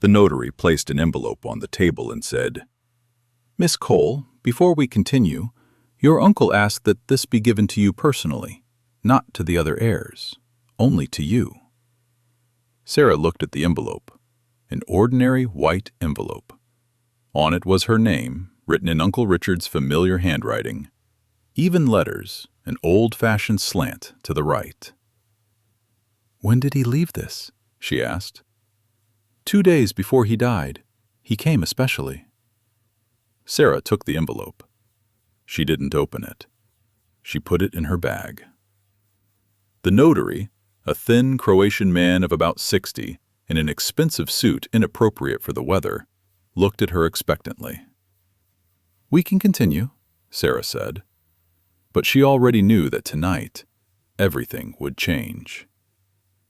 The notary placed an envelope on the table and said, "Miss Cole, before we continue, your uncle asked that this be given to you personally, not to the other heirs, only to you." Sarah looked at the envelope, an ordinary white envelope. On it was her name, written in Uncle Richard's familiar handwriting, even letters, an old-fashioned slant to the right. "When did he leave this?" she asked. "2 days before he died. He came especially." Sarah took the envelope. She didn't open it. She put it in her bag. The notary, a thin Croatian man of about 60, in an expensive suit inappropriate for the weather, looked at her expectantly. "We can continue," Sarah said. But she already knew that tonight, everything would change.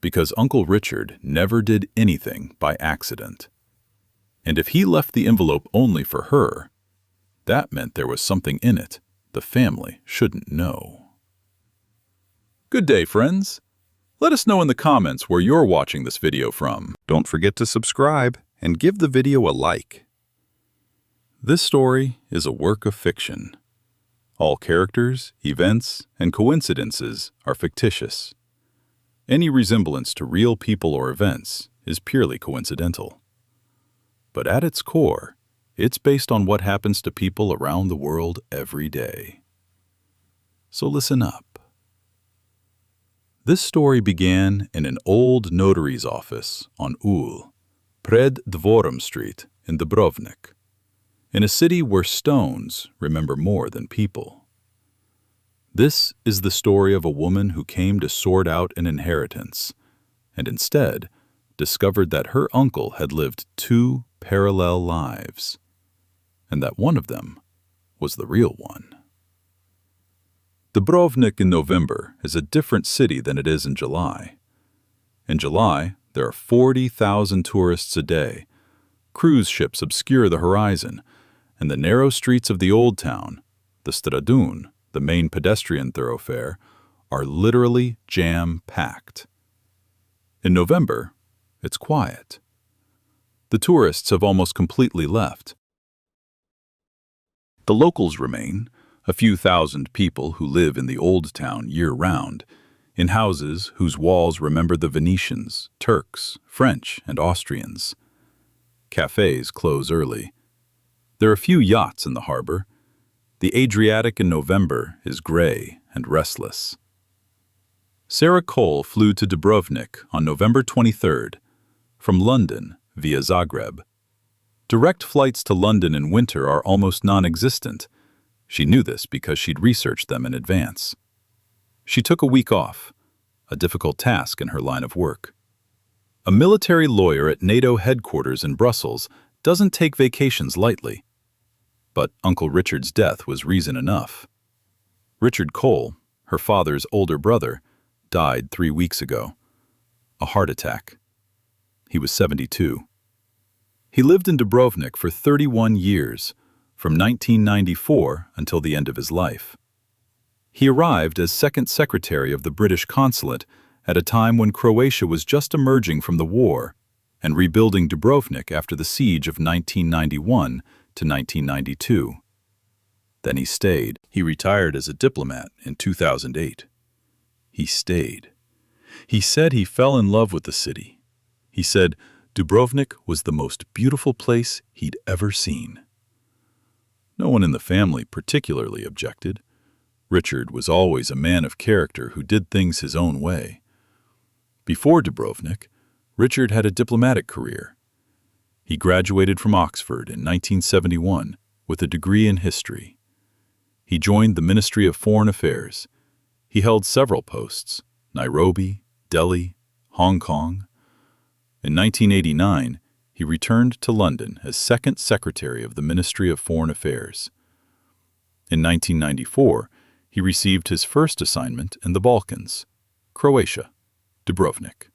Because Uncle Richard never did anything by accident. And if he left the envelope only for her, that meant there was something in it the family shouldn't know. Good day, friends. Let us know in the comments where you're watching this video from. Don't forget to subscribe and give the video a like. This story is a work of fiction. All characters, events, and coincidences are fictitious. Any resemblance to real people or events is purely coincidental. But at its core, it's based on what happens to people around the world every day. So listen up. This story began in an old notary's office on Ul, pred Dvorum Street in Dubrovnik, in a city where stones remember more than people. This is the story of a woman who came to sort out an inheritance, and instead discovered that her uncle had lived 2 parallel lives, and that one of them was the real one. Dubrovnik in November is a different city than it is in July. In July, there are 40,000 tourists a day. Cruise ships obscure the horizon, and the narrow streets of the old town, the Stradun, the main pedestrian thoroughfare, are literally jam-packed. In November, it's quiet. The tourists have almost completely left. The locals remain, a few thousand people who live in the old town year-round, in houses whose walls remember the Venetians, Turks, French, and Austrians. Cafes close early. There are few yachts in the harbor. The Adriatic in November is gray and restless. Sarah Cole flew to Dubrovnik on November 23rd, from London via Zagreb. Direct flights to London in winter are almost non-existent. She knew this because she'd researched them in advance. She took a week off, a difficult task in her line of work. A military lawyer at NATO headquarters in Brussels doesn't take vacations lightly. But Uncle Richard's death was reason enough. Richard Cole, her father's older brother, died 3 weeks ago. A heart attack. He was 72. He lived in Dubrovnik for 31 years, from 1994 until the end of his life. He arrived as second secretary of the British consulate at a time when Croatia was just emerging from the war and rebuilding Dubrovnik after the siege of 1991 to 1992. Then he stayed. He retired as a diplomat in 2008. He stayed. He said he fell in love with the city. He said Dubrovnik was the most beautiful place he'd ever seen. No one in the family particularly objected. Richard was always a man of character who did things his own way. Before Dubrovnik, Richard had a diplomatic career. He graduated from Oxford in 1971 with a degree in history. He joined the Ministry of Foreign Affairs. He held several posts: Nairobi, Delhi, Hong Kong. In 1989, he returned to London as second secretary of the Ministry of Foreign Affairs. In 1994, he received his first assignment in the Balkans, Croatia, Dubrovnik.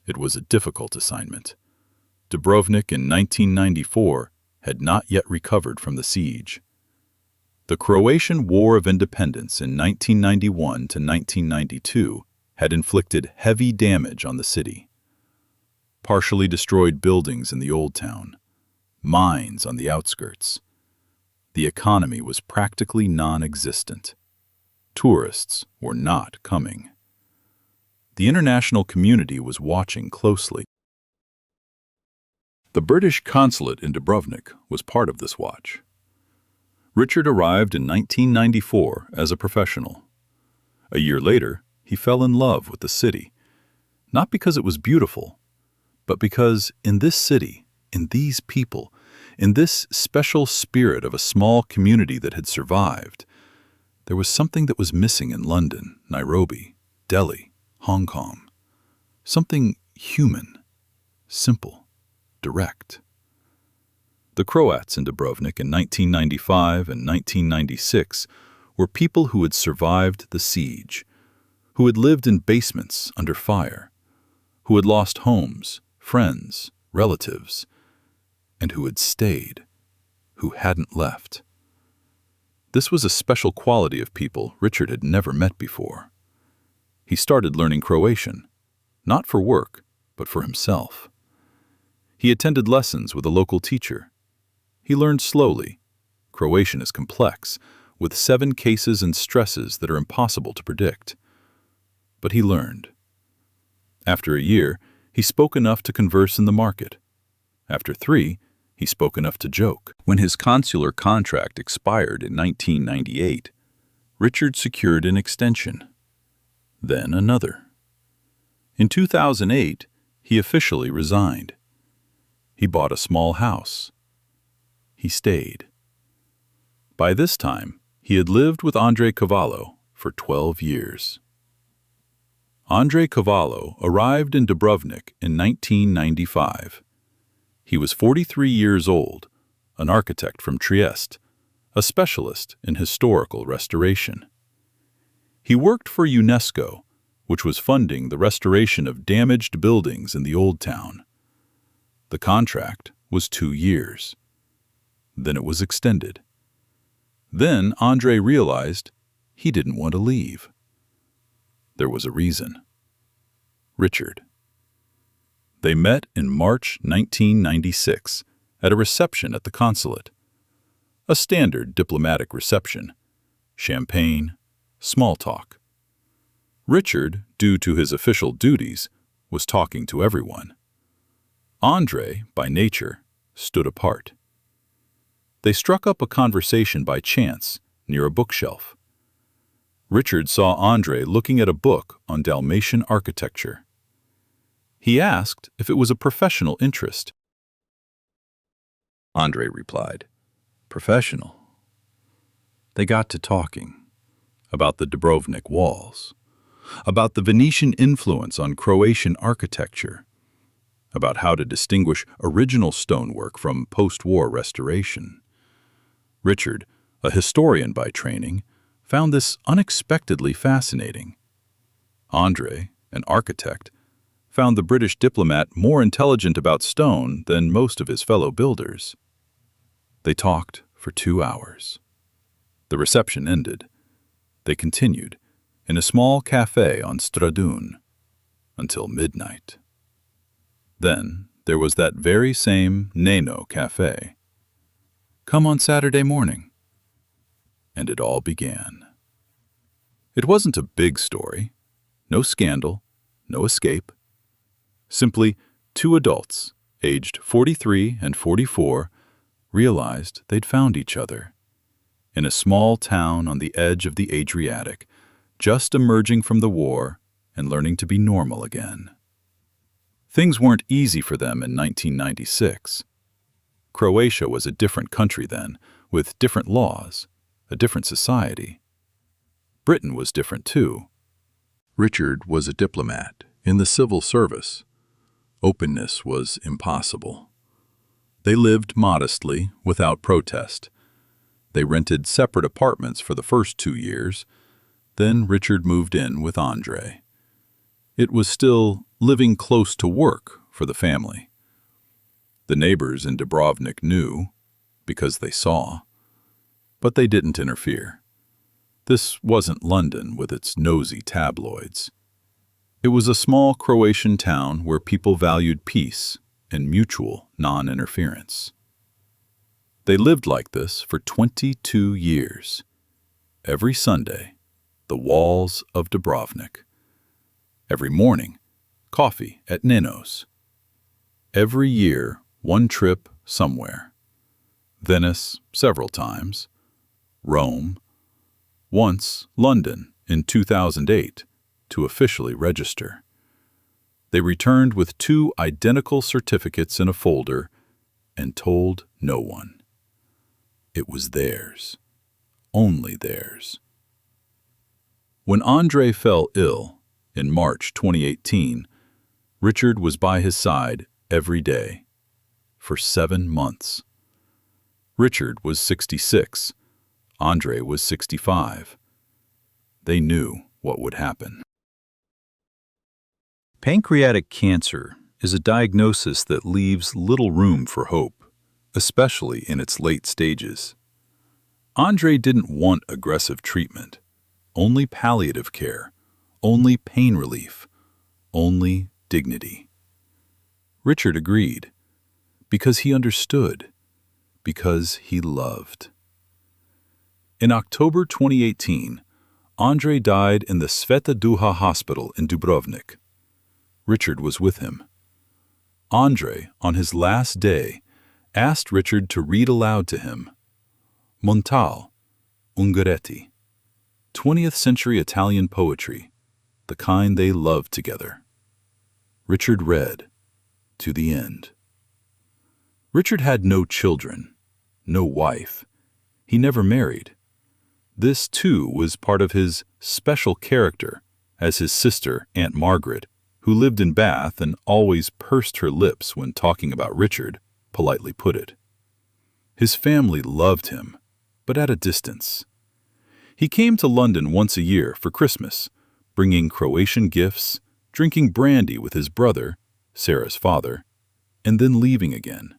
It was a difficult assignment. Dubrovnik in 1994 had not yet recovered from the siege. The Croatian War of Independence in 1991 to 1992 had inflicted heavy damage on the city. partially destroyed buildings in the old town, mines on the outskirts. The economy was practically non-existent. Tourists were not coming. The international community was watching closely. The British consulate in Dubrovnik was part of this watch. Richard arrived in 1994 as a professional. A year later, he fell in love with the city, not because it was beautiful, but because in this city, in these people, in this special spirit of a small community that had survived, there was something that was missing in London, Nairobi, Delhi, Hong Kong. Something human, simple, direct. The Croats in Dubrovnik in 1995 and 1996 were people who had survived the siege, who had lived in basements under fire, who had lost homes, friends, relatives, and who had stayed, who hadn't left. This was a special quality of people Richard had never met before. He started learning Croatian, not for work, but for himself. He attended lessons with a local teacher. He learned slowly. Croatian is complex, with 7 cases and stresses that are impossible to predict. But he learned. After a year, he spoke enough to converse in the market. After 3, he spoke enough to joke. When his consular contract expired in 1998, Richard secured an extension. Then another. In 2008, he officially resigned. He bought a small house. He stayed. By this time, he had lived with Andrei Cavallo for 12 years. Andrei Cavallo arrived in Dubrovnik in 1995. He was 43 years old, an architect from Trieste, a specialist in historical restoration. He worked for UNESCO, which was funding the restoration of damaged buildings in the old town. The contract was 2 years. Then it was extended. Then Andrei realized he didn't want to leave. There was a reason. Richard. They met in March 1996 at a reception at the consulate. A standard diplomatic reception. Champagne, small talk. Richard, due to his official duties, was talking to everyone. Andrei, by nature, stood apart. They struck up a conversation by chance near a bookshelf. Richard saw Andrei looking at a book on Dalmatian architecture. He asked if it was a professional interest. Andrei replied, "Professional." They got to talking about the Dubrovnik walls, about the Venetian influence on Croatian architecture, about how to distinguish original stonework from post-war restoration. Richard, a historian by training, found this unexpectedly fascinating. Andrei, an architect, found the British diplomat more intelligent about stone than most of his fellow builders. They talked for 2 hours. The reception ended. They continued in a small cafe on Stradun until midnight. Then there was that very same Neno cafe. Come on Saturday morning. And it all began. It wasn't a big story. No scandal, no escape. Simply 2 adults, aged 43 and 44, realized they'd found each other. In a small town on the edge of the Adriatic, just emerging from the war and learning to be normal again. Things weren't easy for them in 1996. Croatia was a different country then, with different laws, a different society. Britain was different too. Richard was a diplomat in the civil service. Openness was impossible. They lived modestly, without protest. They rented separate apartments for the first 2 years. Then Richard moved in with Andrei. It was still living close to work for the family. The neighbors in Dubrovnik knew, because they saw, but they didn't interfere. This wasn't London with its nosy tabloids. It was a small Croatian town where people valued peace and mutual non-interference. They lived like this for 22 years. Every Sunday, the walls of Dubrovnik. Every morning, coffee at Nino's. Every year, one trip somewhere. Venice several times. Rome. Once London in 2008 to officially register. They returned with 2 identical certificates in a folder and told no one. It was theirs. Only theirs. When Andre fell ill in March 2018, Richard was by his side every day for 7 months. Richard was 66. Andre was 65. They knew what would happen. Pancreatic cancer is a diagnosis that leaves little room for hope, especially in its late stages. Andre didn't want aggressive treatment, only palliative care, only pain relief, only dignity. Richard agreed, because he understood, because he loved. In October 2018, Andre died in the Sveta Duha hospital in Dubrovnik. Richard was with him. Andre, on his last day, asked Richard to read aloud to him Montal, Ungaretti, 20th century Italian poetry, the kind they loved together. Richard read to the end. Richard had no children, no wife. He never married. This, too, was part of his special character, as his sister, Aunt Margaret, who lived in Bath and always pursed her lips when talking about Richard, politely put it. His family loved him, but at a distance. He came to London once a year for Christmas, bringing Croatian gifts, drinking brandy with his brother, Sarah's father, and then leaving again.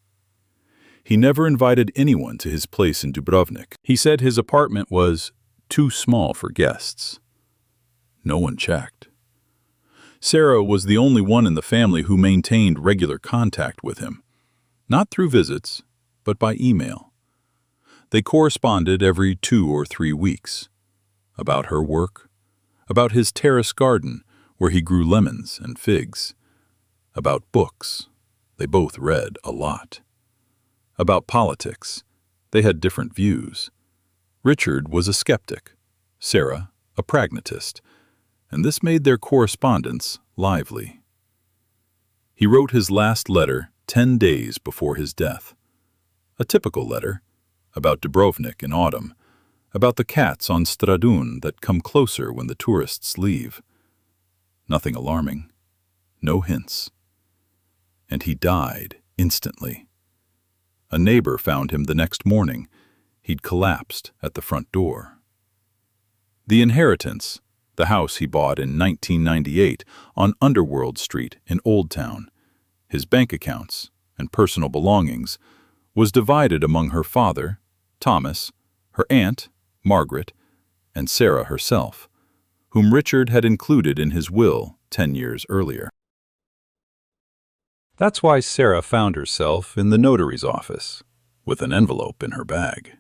He never invited anyone to his place in Dubrovnik. He said his apartment was too small for guests. No one checked. Sarah was the only one in the family who maintained regular contact with him, not through visits, but by email. They corresponded every 2 or 3 weeks, about her work, about his terrace garden where he grew lemons and figs, about books, they both read a lot, about politics, they had different views. Richard was a skeptic, Sarah a pragmatist, and this made their correspondence lively. He wrote his last letter 10 days before his death. A typical letter, about Dubrovnik in autumn, about the cats on Stradun that come closer when the tourists leave. Nothing alarming, no hints. And he died instantly. A neighbor found him the next morning. He'd collapsed at the front door. The inheritance, the house he bought in 1998 on Underworld Street in Old Town, his bank accounts and personal belongings, was divided among her father, Thomas, her aunt, Margaret, and Sarah herself, whom Richard had included in his will 10 years earlier. That's why Sarah found herself in the notary's office, with an envelope in her bag.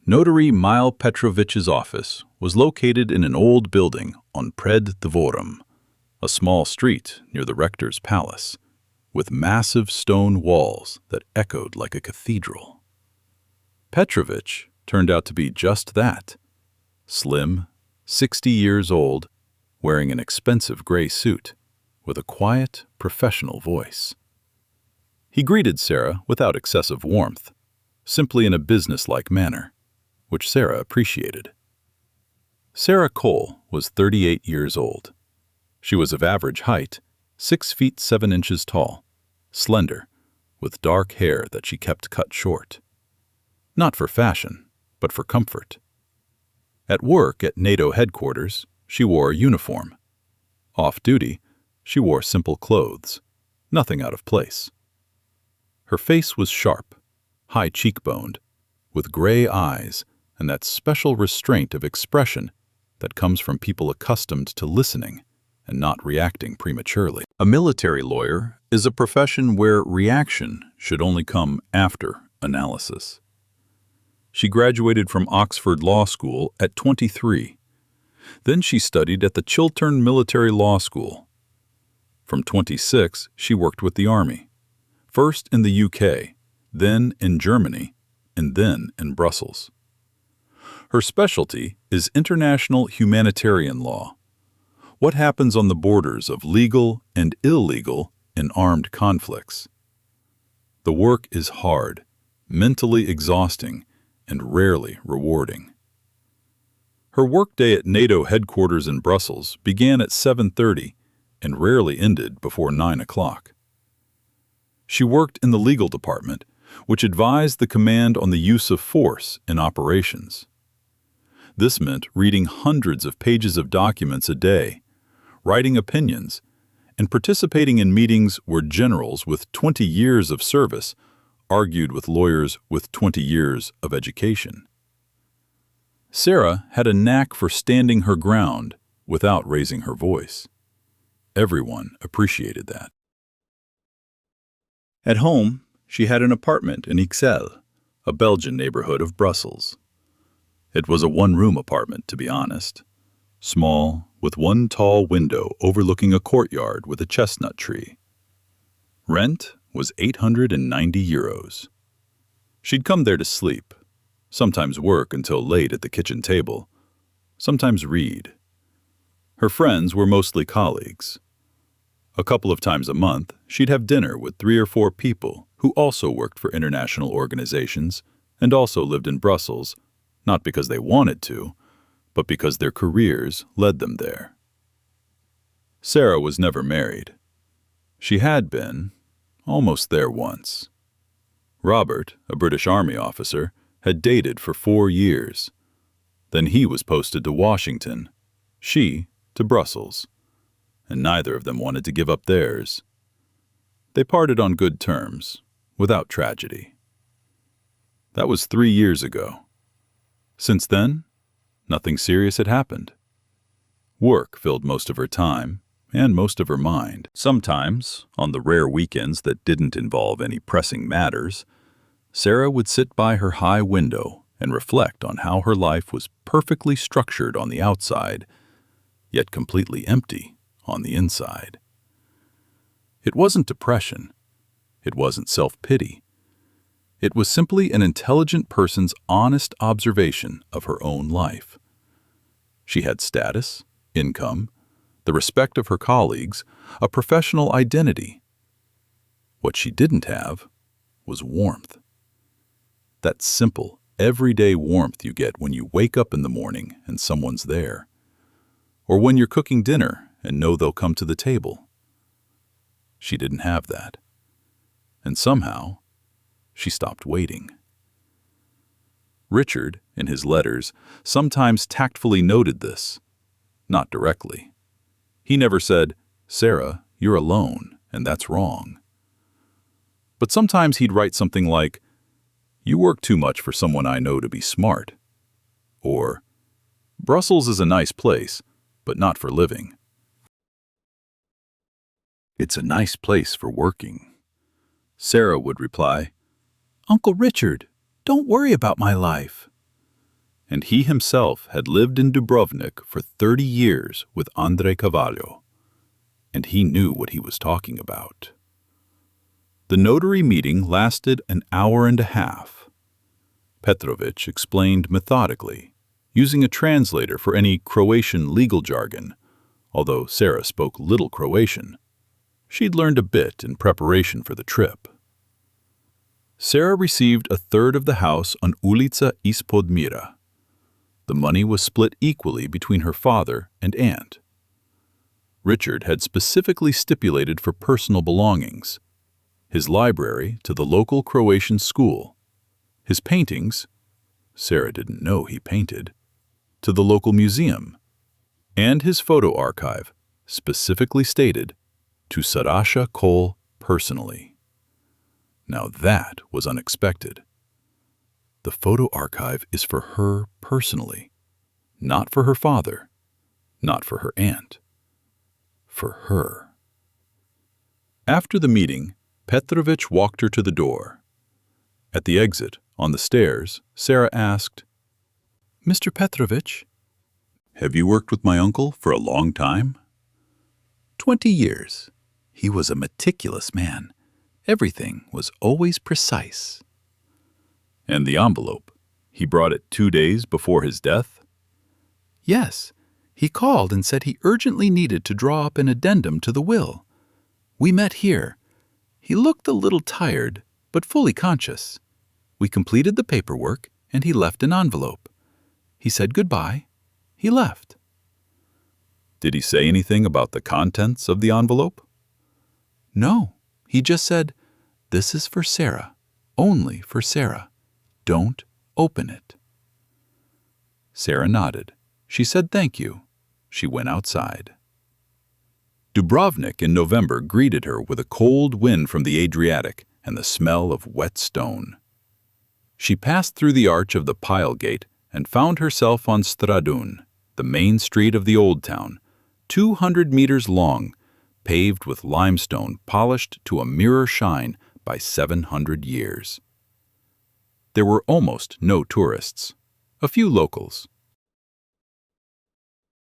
Notary Mile Petrovich's office was located in an old building on Pred Dvorum, a small street near the rector's palace, with massive stone walls that echoed like a cathedral. Petrovich turned out to be just that, slim, 60 years old, wearing an expensive gray suit, with a quiet, professional voice. He greeted Sarah without excessive warmth, simply in a businesslike manner, which Sarah appreciated. Sarah Cole was 38 years old. She was of average height, 6 feet 7 inches tall, slender, with dark hair that she kept cut short. Not for fashion, but for comfort. At work at NATO headquarters, she wore a uniform. Off-duty, she wore simple clothes, nothing out of place. Her face was sharp, high cheekboned, with gray eyes and that special restraint of expression that comes from people accustomed to listening and not reacting prematurely. A military lawyer is a profession where reaction should only come after analysis. She graduated from Oxford Law School at 23. Then she studied at the Chiltern Military Law School. From 26, she worked with the Army, first in the UK, then in Germany, and then in Brussels. Her specialty is international humanitarian law. What happens on the borders of legal and illegal in armed conflicts? The work is hard, mentally exhausting, and rarely rewarding. Her workday at NATO headquarters in Brussels began at 7:30 and rarely ended before 9 o'clock. She worked in the legal department, which advised the command on the use of force in operations. This meant reading hundreds of pages of documents a day, writing opinions, and participating in meetings where generals with 20 years of service argued with lawyers with 20 years of education. Sarah had a knack for standing her ground without raising her voice. Everyone appreciated that. At home, she had an apartment in Ixelles, a Belgian neighborhood of Brussels. It was a one-room apartment, to be honest. Small, with one tall window overlooking a courtyard with a chestnut tree. Rent was €890. She'd come there to sleep, sometimes work until late at the kitchen table, sometimes read. Her friends were mostly colleagues. A couple of times a month, she'd have dinner with 3 or 4 people who also worked for international organizations and also lived in Brussels, not because they wanted to, but because their careers led them there. Sarah was never married. She had been almost there once. Robert, a British Army officer, had dated for 4 years. Then he was posted to Washington, she to Brussels, and neither of them wanted to give up theirs. They parted on good terms, without tragedy. That was 3 years ago. Since then, nothing serious had happened. Work filled most of her time and most of her mind. Sometimes, on the rare weekends that didn't involve any pressing matters, Sarah would sit by her high window and reflect on how her life was perfectly structured on the outside, yet completely empty on the inside. It wasn't depression. It wasn't self-pity. It was simply an intelligent person's honest observation of her own life. She had status, income, the respect of her colleagues, a professional identity. What she didn't have was warmth. That simple, everyday warmth you get when you wake up in the morning and someone's there, or when you're cooking dinner and know they'll come to the table. She didn't have that. And somehow, she stopped waiting. Richard, in his letters, sometimes tactfully noted this, not directly. He never said, "Sarah, you're alone, and that's wrong." But sometimes he'd write something like, "You work too much for someone I know to be smart." Or, "Brussels is a nice place, but not for living. It's a nice place for working." Sarah would reply, "Uncle Richard, don't worry about my life." And he himself had lived in Dubrovnik for 30 years with André Cavallo, and he knew what he was talking about. The notary meeting lasted an hour and a half. Petrovich explained methodically, using a translator for any Croatian legal jargon, although Sarah spoke little Croatian. She'd learned a bit in preparation for the trip. Sarah received a third of the house on Ulica Ispod Mira. The money was split equally between her father and aunt. Richard had specifically stipulated for personal belongings: his library to the local Croatian school, his paintings, Sarah didn't know he painted, to the local museum, and his photo archive, specifically stated, to Sarasha Cole personally. Now that was unexpected. The photo archive is for her personally, not for her father, not for her aunt. for her. After the meeting, Petrovich walked her to the door. At the exit, on the stairs, Sarah asked, "Mr. Petrovich, have you worked with my uncle for a long time?" 20 years. He was a meticulous man. Everything was always precise. And the envelope, he brought it 2 days before his death? Yes, he called and said he urgently needed to draw up an addendum to the will. We met here. He looked a little tired, but fully conscious. We completed the paperwork, and he left an envelope. He said goodbye. He left. Did he say anything about the contents of the envelope? No, he just said, "This is for Sarah, only for Sarah. Don't open it." Sarah nodded. She said thank you. She went outside. Dubrovnik in November greeted her with a cold wind from the Adriatic and the smell of wet stone. She passed through the arch of the Pile Gate and found herself on Stradun, the main street of the Old Town, 200 meters long, paved with limestone polished to a mirror shine by 700 years. There were almost no tourists, a few locals.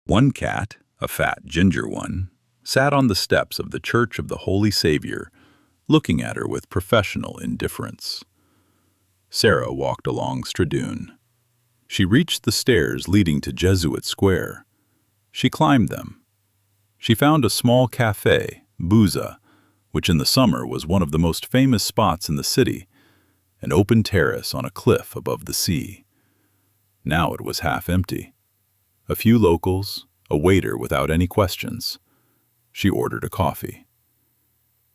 One cat, a fat ginger one, sat on the steps of the Church of the Holy Savior, looking at her with professional indifference. Sarah walked along Stradun. She reached the stairs leading to Jesuit Square. She climbed them. She found a small café, Buza, which in the summer was one of the most famous spots in the city, an open terrace on a cliff above the sea. Now it was half empty. A few locals, a waiter without any questions. She ordered a coffee.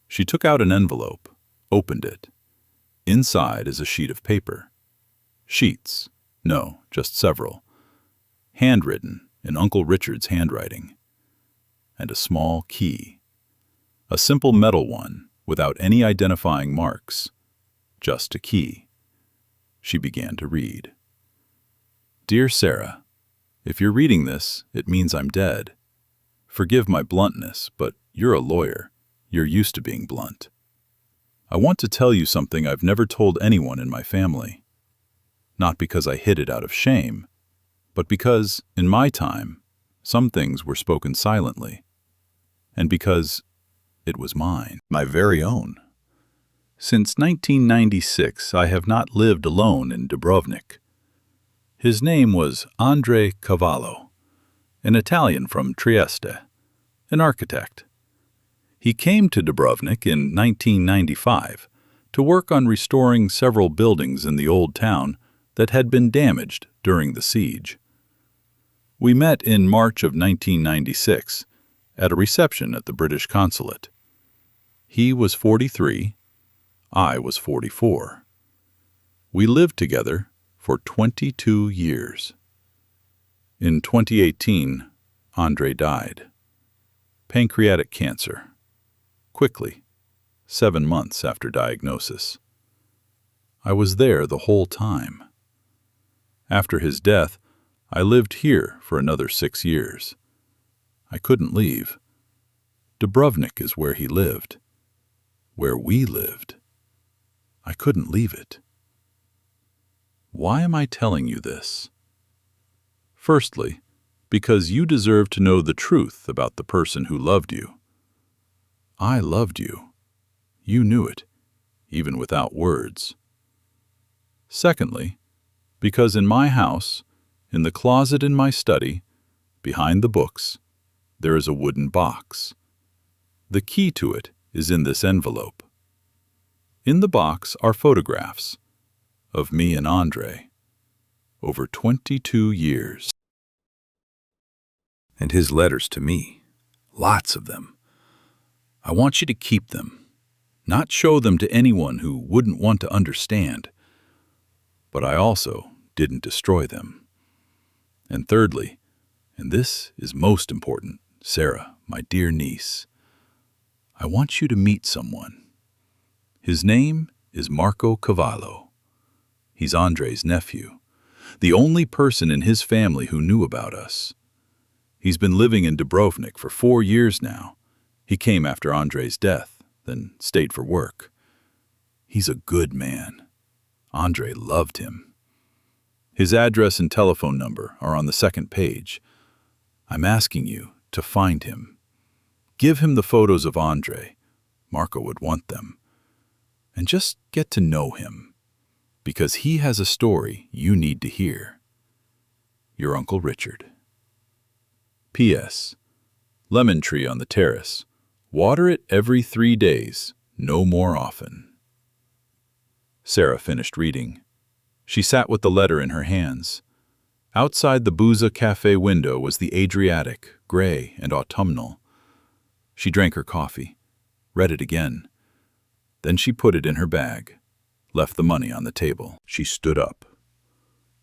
She took out an envelope, opened it. Inside is a sheet of paper. Sheets, no, just several. Handwritten in Uncle Richard's handwriting. And a small key. A simple metal one, without any identifying marks. Just a key. She began to read. "Dear Sarah, if you're reading this, it means I'm dead. Forgive my bluntness, but you're a lawyer. You're used to being blunt. I want to tell you something I've never told anyone in my family. Not because I hid it out of shame, but because, in my time, some things were spoken silently. And because it was mine, my very own. Since 1996, I have not lived alone in Dubrovnik. His name was André Cavallo, an Italian from Trieste, an architect. He came to Dubrovnik in 1995 to work on restoring several buildings in the old town that had been damaged during the siege. We met in March of 1996 at a reception at the British consulate. He was 43, I was 44. We lived together for 22 years. In 2018, André died. Pancreatic cancer. Quickly, 7 months after diagnosis. I was there the whole time. After his death, I lived here for another 6 years. I couldn't leave. Dubrovnik is where he lived. Where we lived. I couldn't leave it. Why am I telling you this? Firstly, because you deserve to know the truth about the person who loved you. I loved you. You knew it, even without words. Secondly, because in my house, in the closet in my study, behind the books, there is a wooden box. The key to it is in this envelope. In the box are photographs of me and André over 22 years. And his letters to me, lots of them. I want you to keep them, not show them to anyone who wouldn't want to understand. But I also didn't destroy them. And thirdly, and this is most important, Sarah, my dear niece, I want you to meet someone. His name is Marco Cavallo. He's André's nephew, the only person in his family who knew about us. He's been living in Dubrovnik for 4 years now. He came after Andrei's death, then stayed for work. He's a good man. Andrei loved him. His address and telephone number are on the second page. I'm asking you to find him. Give him the photos of Andrei. Marco would want them. And just get to know him, because he has a story you need to hear. Your Uncle Richard. P.S. Lemon tree on the terrace. Water it every 3 days, no more often. Sarah finished reading. She sat with the letter in her hands. Outside the Buza Cafe window was the Adriatic, gray and autumnal. She drank her coffee, read it again. Then she put it in her bag, left the money on the table. She stood up.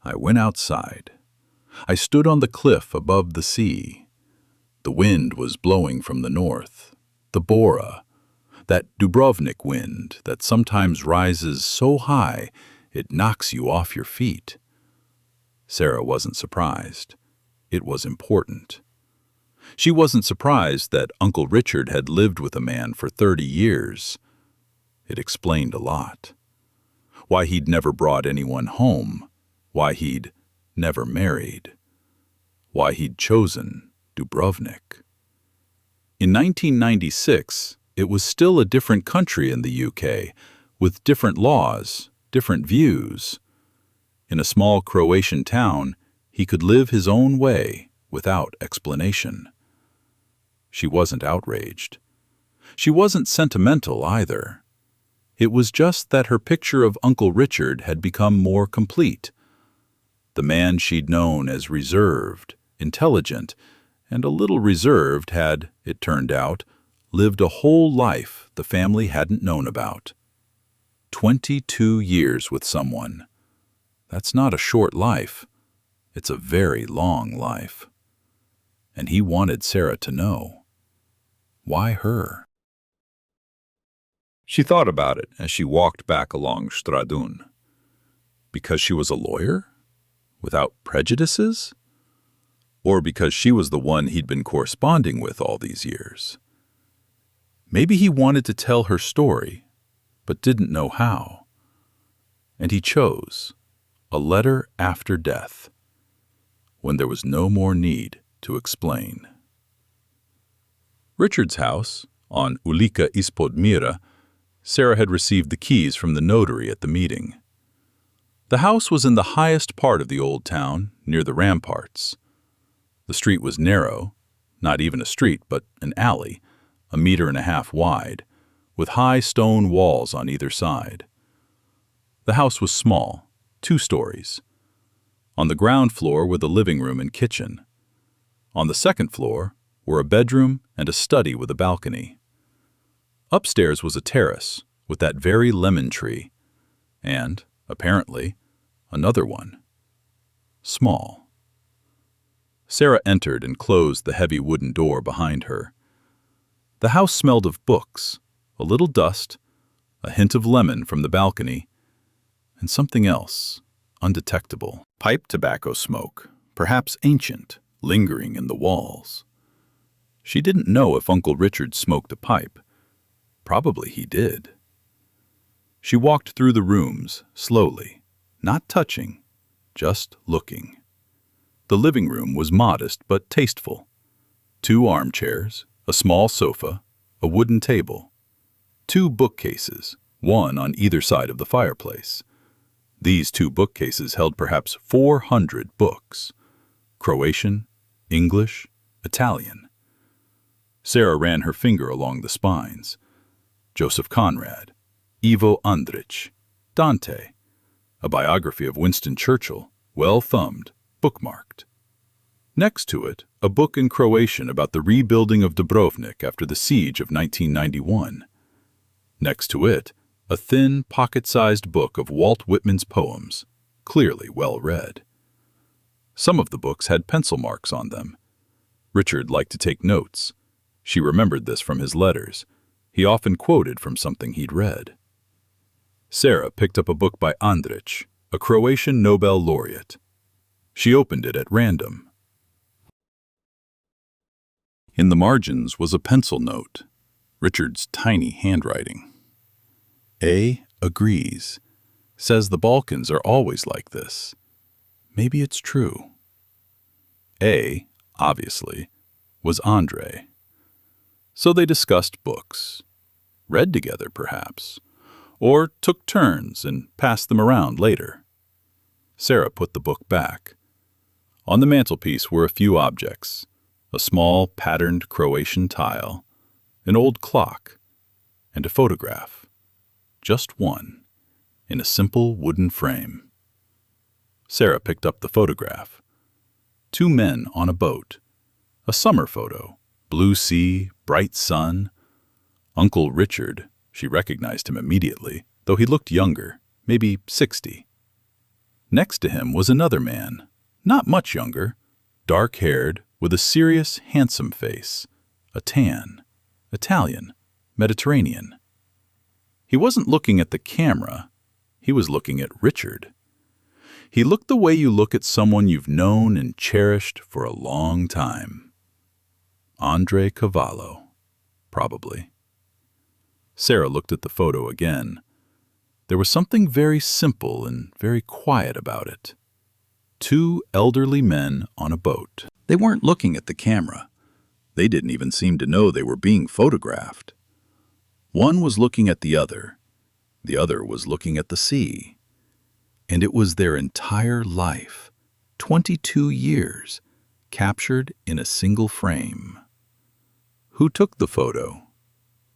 I went outside. I stood on the cliff above the sea. The wind was blowing from the north, the Bora, that Dubrovnik wind that sometimes rises so high it knocks you off your feet. Sarah wasn't surprised. It was important. She wasn't surprised that Uncle Richard had lived with a man for 30 years. It explained a lot. Why he'd never brought anyone home. Why he'd never married. Why he'd chosen Dubrovnik. In 1996, it was still a different country in the UK, with different laws, different views. In a small Croatian town, he could live his own way without explanation. She wasn't outraged. She wasn't sentimental either. It was just that her picture of Uncle Richard had become more complete. The man she'd known as reserved, intelligent, and a little reserved had, it turned out, lived a whole life the family hadn't known about. 22 years with someone. That's not a short life. It's a very long life. And he wanted Sarah to know. Why her? She thought about it as she walked back along Stradun. Because she was a lawyer? Without prejudices? Or because she was the one he'd been corresponding with all these years? Maybe he wanted to tell her story, but didn't know how. And he chose a letter after death, when there was no more need to explain. Richard's house, on Ulica ispod Mira, Sarah had received the keys from the notary at the meeting. The house was in the highest part of the old town, near the ramparts. The street was narrow, not even a street, but an alley, 1.5 meters wide, with high stone walls on either side. The house was small, 2 stories. On the ground floor were the living room and kitchen. On the second floor were a bedroom and a study with a balcony. Upstairs was a terrace with that very lemon tree, and, apparently, another one. Small. Sarah entered and closed the heavy wooden door behind her. The house smelled of books, a little dust, a hint of lemon from the balcony, and something else, undetectable. Pipe tobacco smoke, perhaps ancient, lingering in the walls. She didn't know if Uncle Richard smoked a pipe. Probably he did. She walked through the rooms, slowly, not touching, just looking. The living room was modest but tasteful. 2 armchairs, a small sofa, a wooden table. 2 bookcases, one on either side of the fireplace. These 2 bookcases held perhaps 400 books. Croatian, English, Italian. Sarah ran her finger along the spines. Joseph Conrad, Ivo Andrić, Dante, a biography of Winston Churchill, well thumbed, bookmarked. Next to it, a book in Croatian about the rebuilding of Dubrovnik after the siege of 1991. Next to it, a thin, pocket-sized book of Walt Whitman's poems, clearly well read. Some of the books had pencil marks on them. Richard liked to take notes. She remembered this from his letters. He often quoted from something he'd read. Sarah picked up a book by Andrić, a Croatian Nobel laureate. She opened it at random. In the margins was a pencil note, Richard's tiny handwriting. A agrees. Says the Balkans are always like this. Maybe it's true. A, obviously, was Andre. So they discussed books. Read together, perhaps. Or took turns and passed them around later. Sarah put the book back. On the mantelpiece were a few objects. A small, patterned Croatian tile, an old clock, and a photograph. Just one, in a simple wooden frame. Sarah picked up the photograph. 2 men on a boat. A summer photo. Blue sea, bright sun. Uncle Richard, she recognized him immediately, though he looked younger, maybe 60. Next to him was another man, not much younger, dark-haired, with a serious, handsome face, a tan, Italian, Mediterranean. He wasn't looking at the camera, he was looking at Richard. He looked the way you look at someone you've known and cherished for a long time. Andre Cavallo, probably. Sarah looked at the photo again. There was something very simple and very quiet about it. 2 elderly men on a boat. They weren't looking at the camera. They didn't even seem to know they were being photographed. One was looking at the other was looking at the sea. And it was their entire life, 22 years, captured in a single frame. Who took the photo?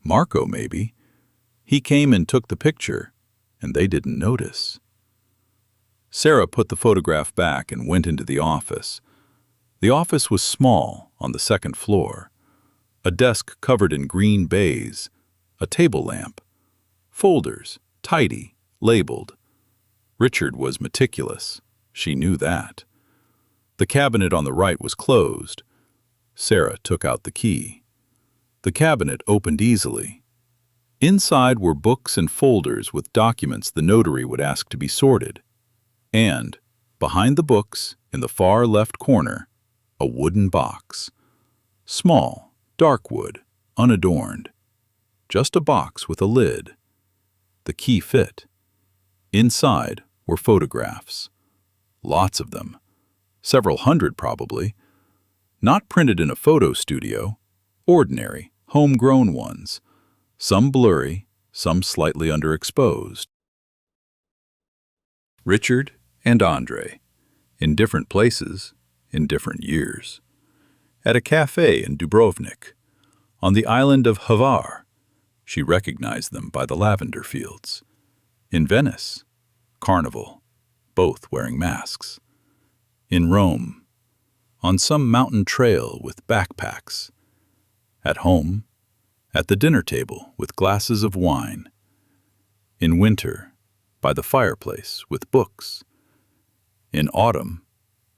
Marco, maybe. He came and took the picture, and they didn't notice. Sarah put the photograph back and went into the office. The office was small, on the 2nd floor. A desk covered in green baize, a table lamp, folders, tidy, labeled. Richard was meticulous. She knew that. The cabinet on the right was closed. Sarah took out the key. The cabinet opened easily. Inside were books and folders with documents the notary would ask to be sorted. And, behind the books, in the far left corner, a wooden box. Small, dark wood, unadorned. Just a box with a lid. The key fit. Inside were photographs. Lots of them. Several hundred, probably. Not printed in a photo studio. Ordinary, homegrown ones. Some blurry, some slightly underexposed. Richard and Andre, in different places, in different years. At a cafe in Dubrovnik, on the island of Hvar, she recognized them by the lavender fields. In Venice, Carnival, both wearing masks. In Rome, on some mountain trail with backpacks. At home, at the dinner table with glasses of wine. In winter, by the fireplace with books. In autumn,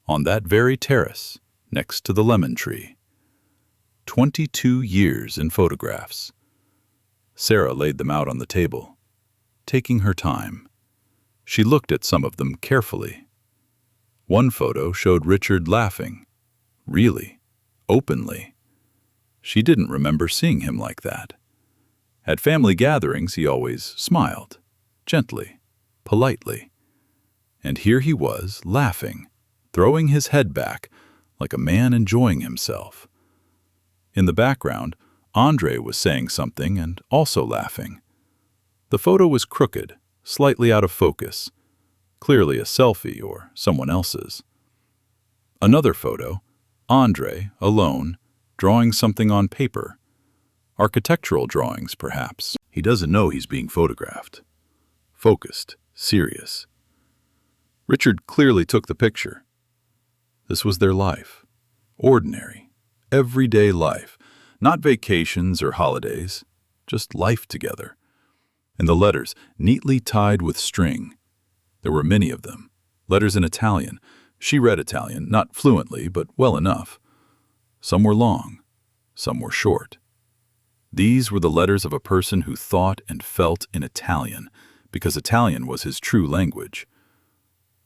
on that very terrace next to the lemon tree. 22 years in photographs. Sarah laid them out on the table, taking her time. She looked at some of them carefully. One photo showed Richard laughing, really, openly. She didn't remember seeing him like that. At family gatherings, he always smiled, gently, politely. And here he was, laughing, throwing his head back, like a man enjoying himself. In the background, Andre was saying something and also laughing. The photo was crooked, slightly out of focus, clearly a selfie or someone else's. Another photo, Andre, alone, drawing something on paper. Architectural drawings, perhaps. He doesn't know he's being photographed. Focused, serious. Richard clearly took the picture. This was their life. Ordinary, everyday life. Not vacations or holidays, just life together. And the letters, neatly tied with string. There were many of them. Letters in Italian. She read Italian, not fluently, but well enough. Some were long, some were short. These were the letters of a person who thought and felt in Italian, because Italian was his true language.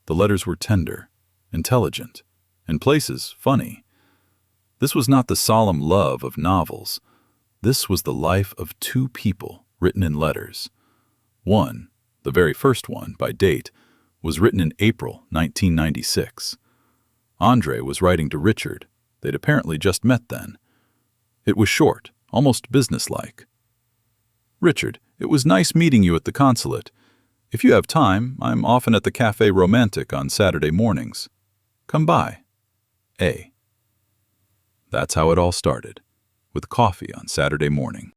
The letters were tender, intelligent, in places funny. This was not the solemn love of novels. This was the life of two people written in letters. One, the very first one, by date, was written in April 1996. Andre was writing to Richard. They'd apparently just met then. It was short, almost businesslike. Richard, it was nice meeting you at the consulate. If you have time, I'm often at the Café Romantic on Saturday mornings. Come by. A. That's how it all started, with coffee on Saturday morning.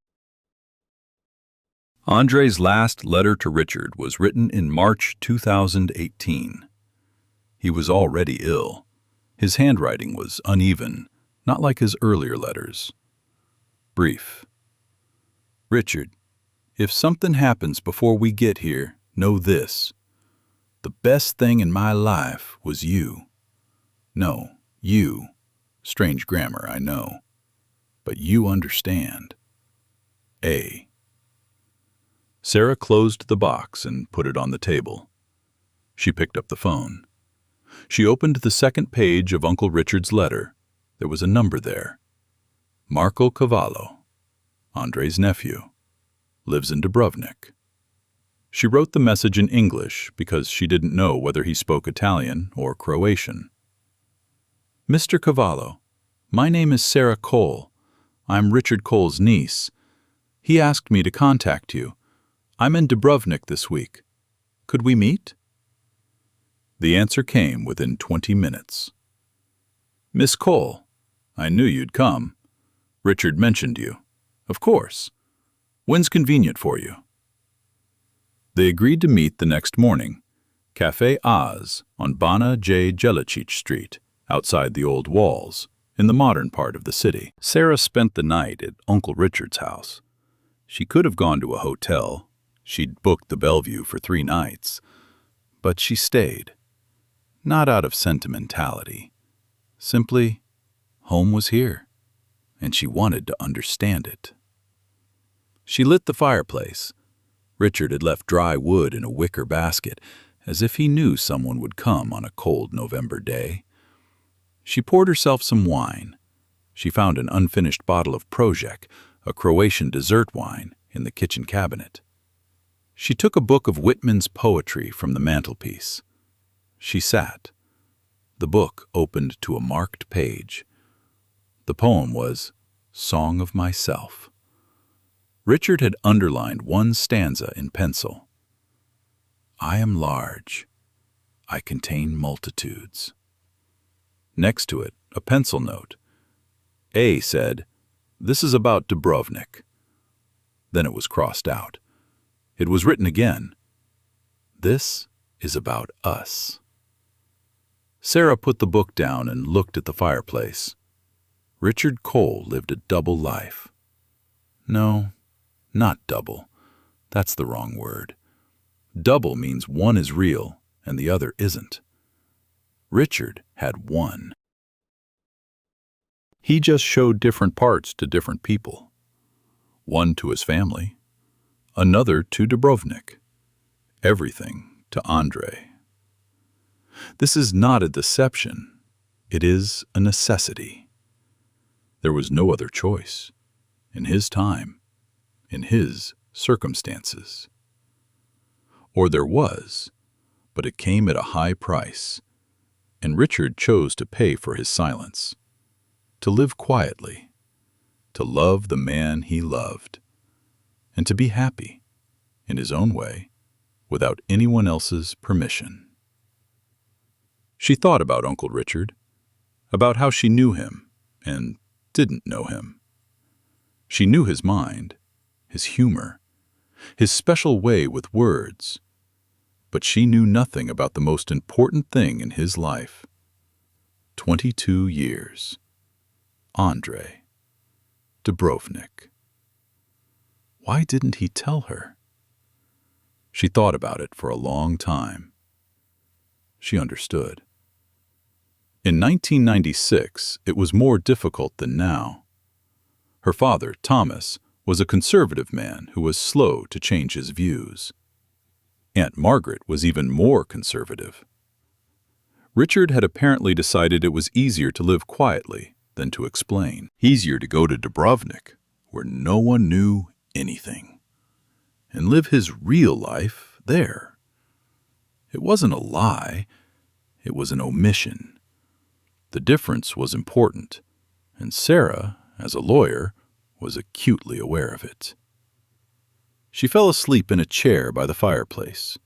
Andre's last letter to Richard was written in March 2018. He was already ill. His handwriting was uneven, not like his earlier letters. Brief. Richard, if something happens before we get here, know this. The best thing in my life was you. No, you. Strange grammar, I know. But you understand. A. Sarah closed the box and put it on the table. She picked up the phone. She opened the second page of Uncle Richard's letter. There was a number there. Marco Cavallo, Andre's nephew, lives in Dubrovnik. She wrote the message in English because she didn't know whether he spoke Italian or Croatian. Mr. Cavallo, my name is Sarah Cole. I'm Richard Cole's niece. He asked me to contact you. I'm in Dubrovnik this week. Could we meet? The answer came within 20 minutes. Miss Cole, I knew you'd come. Richard mentioned you. Of course. When's convenient for you? They agreed to meet the next morning. Café Oz on Bana J. Jelacic Street, outside the old walls, in the modern part of the city. Sarah spent the night at Uncle Richard's house. She could have gone to a hotel. She'd booked the Bellevue for 3 nights. But she stayed. Not out of sentimentality. Simply, home was here, and she wanted to understand it. She lit the fireplace. Richard had left dry wood in a wicker basket, as if he knew someone would come on a cold November day. She poured herself some wine. She found an unfinished bottle of Projek, a Croatian dessert wine, in the kitchen cabinet. She took a book of Whitman's poetry from the mantelpiece. She sat. The book opened to a marked page. The poem was Song of Myself. Richard had underlined one stanza in pencil. I am large. I contain multitudes. Next to it, a pencil note. A said, This is about Dubrovnik. Then it was crossed out. It was written again. This is about us. Sarah put the book down and looked at the fireplace. Richard Cole lived a double life. No, not double. That's the wrong word. Double means one is real and the other isn't. Richard had one. He just showed different parts to different people. One to his family, another to Dubrovnik, everything to Andre. This is not a deception. It is a necessity. There was no other choice. In his time, in his circumstances. Or there was, but it came at a high price, and Richard chose to pay for his silence, to live quietly, to love the man he loved, and to be happy, in his own way, without anyone else's permission. She thought about Uncle Richard, about how she knew him and didn't know him. She knew his mind, his humor, his special way with words, but she knew nothing about the most important thing in his life. 22 years. Andre. Dubrovnik. Why didn't he tell her? She thought about it for a long time. She understood. In 1996, it was more difficult than now. Her father, Thomas, was a conservative man who was slow to change his views. Aunt Margaret was even more conservative. Richard had apparently decided it was easier to live quietly, than to explain. Easier to go to Dubrovnik, where no one knew anything, and live his real life there. It wasn't a lie, it was an omission. The difference was important, and Sarah, as a lawyer, was acutely aware of it. She fell asleep in a chair by the fireplace.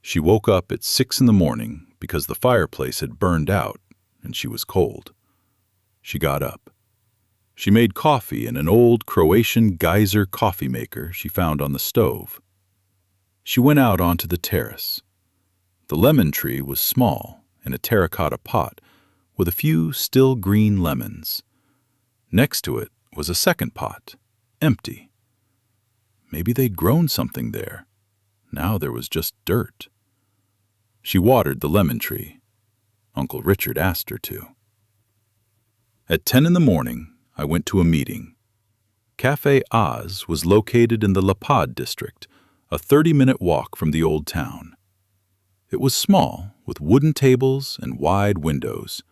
She woke up at 6 a.m. because the fireplace had burned out and she was cold. She got up. She made coffee in an old Croatian geyser coffee maker she found on the stove. She went out onto the terrace. The lemon tree was small in a terracotta pot with a few still green lemons. Next to it was a second pot, empty. Maybe they'd grown something there. Now there was just dirt. She watered the lemon tree. Uncle Richard asked her to. At 10 a.m, I went to a meeting. Café Oz was located in the Lapad district, a 30-minute walk from the old town. It was small, with wooden tables and wide windows.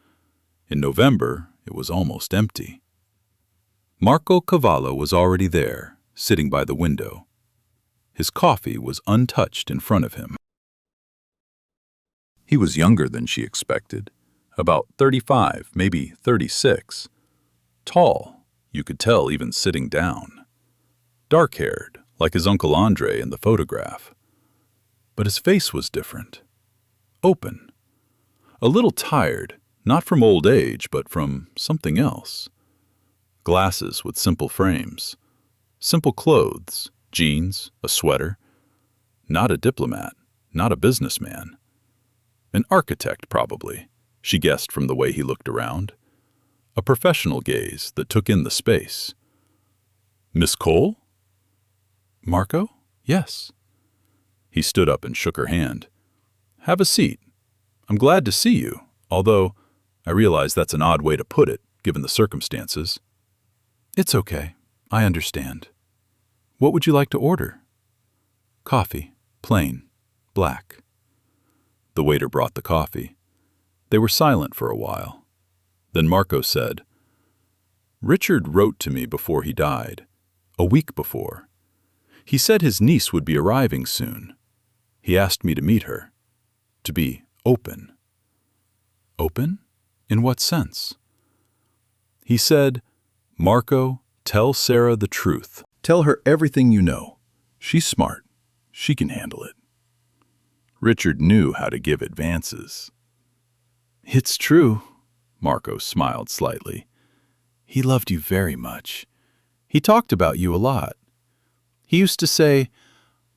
In November, it was almost empty. Marco Cavallo was already there, sitting by the window. His coffee was untouched in front of him. He was younger than she expected, about 35, maybe 36. Tall, you could tell even sitting down. Dark-haired, like his Uncle Andre in the photograph. But his face was different. Open. A little tired, not from old age, but from something else. Glasses with simple frames. Simple clothes, jeans, a sweater. Not a diplomat, not a businessman. An architect, probably, she guessed from the way he looked around. A professional gaze that took in the space. Miss Cole? Marco? Yes. He stood up and shook her hand. Have a seat. I'm glad to see you, although I realize that's an odd way to put it, given the circumstances. It's okay. I understand. What would you like to order? Coffee, plain, black. The waiter brought the coffee. They were silent for a while. Then Marco said, Richard wrote to me before he died, a week before. He said his niece would be arriving soon. He asked me to meet her, to be open. Open? In what sense? He said, Marco, tell Sarah the truth. Tell her everything you know. She's smart. She can handle it. Richard knew how to give advances. It's true, Marco smiled slightly. He loved you very much. He talked about you a lot. He used to say,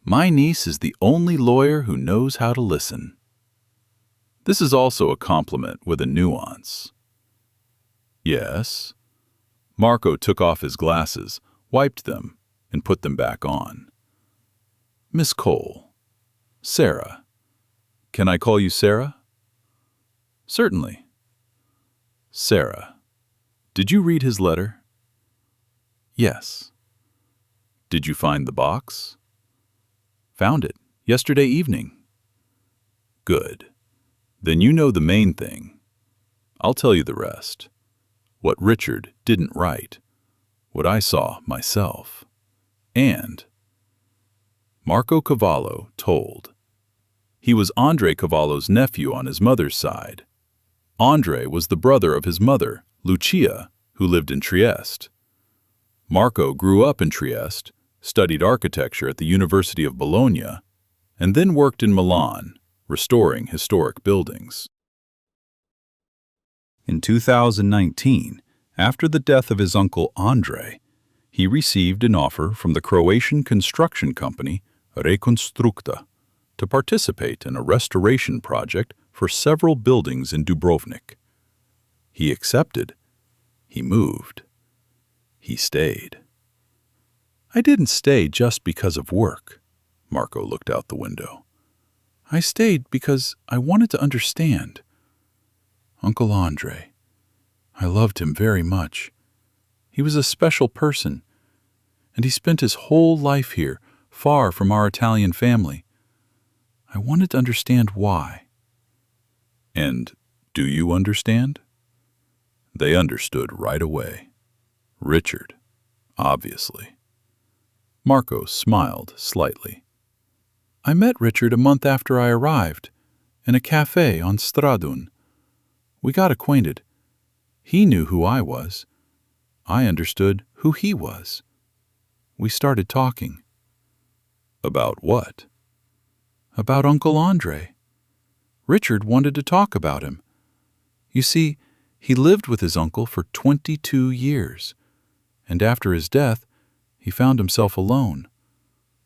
my niece is the only lawyer who knows how to listen. This is also a compliment with a nuance. Yes. Marco took off his glasses, wiped them, and put them back on. Miss Cole. Sarah. Can I call you Sarah? Certainly. Sarah. Did you read his letter? Yes. Did you find the box? Found it yesterday evening. Good. Then you know the main thing. I'll tell you the rest. What Richard didn't write. What I saw myself. And Marco Cavallo told. He was Andre Cavallo's nephew on his mother's side. Andre was the brother of his mother, Lucia, who lived in Trieste. Marco grew up in Trieste, studied architecture at the University of Bologna, and then worked in Milan, restoring historic buildings. In 2019, after the death of his uncle Andre, he received an offer from the Croatian construction company Reconstructa to participate in a restoration project for several buildings in Dubrovnik. He accepted. He moved. He stayed. I didn't stay just because of work. Marco looked out the window. I stayed because I wanted to understand. Uncle Andre. I loved him very much. He was a special person, and he spent his whole life here, far from our Italian family. I wanted to understand why. And do you understand? They understood right away. Richard, obviously. Marco smiled slightly. I met Richard a month after I arrived, in a cafe on Stradun. We got acquainted. He knew who I was. I understood who he was. We started talking. About what? About Uncle Andre. Richard wanted to talk about him. You see, he lived with his uncle for 22 years, and after his death, he found himself alone,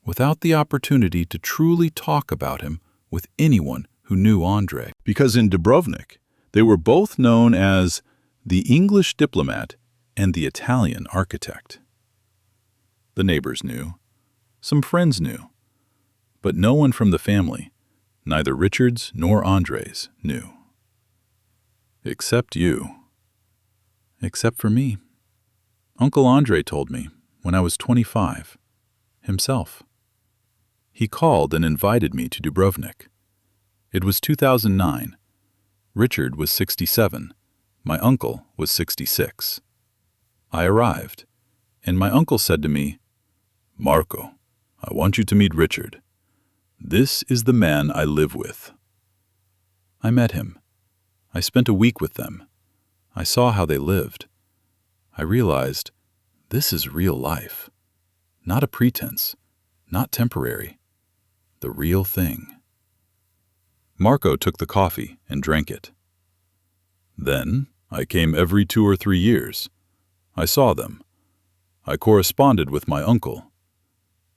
without the opportunity to truly talk about him with anyone who knew Andre. Because in Dubrovnik, they were both known as the English diplomat and the Italian architect. The neighbors knew, some friends knew, but no one from the family, neither Richard's nor Andre's, knew. Except you. Except for me. Uncle Andre told me when I was 25, himself. He called and invited me to Dubrovnik. It was 2009. Richard was 67. My uncle was 66. I arrived, and my uncle said to me, Marco, I want you to meet Richard. This is the man I live with. I met him. I spent a week with them. I saw how they lived. I realized this is real life. Not a pretense, not temporary. The real thing. Marco took the coffee and drank it. Then I came every 2 or 3 years. I saw them. I corresponded with my uncle.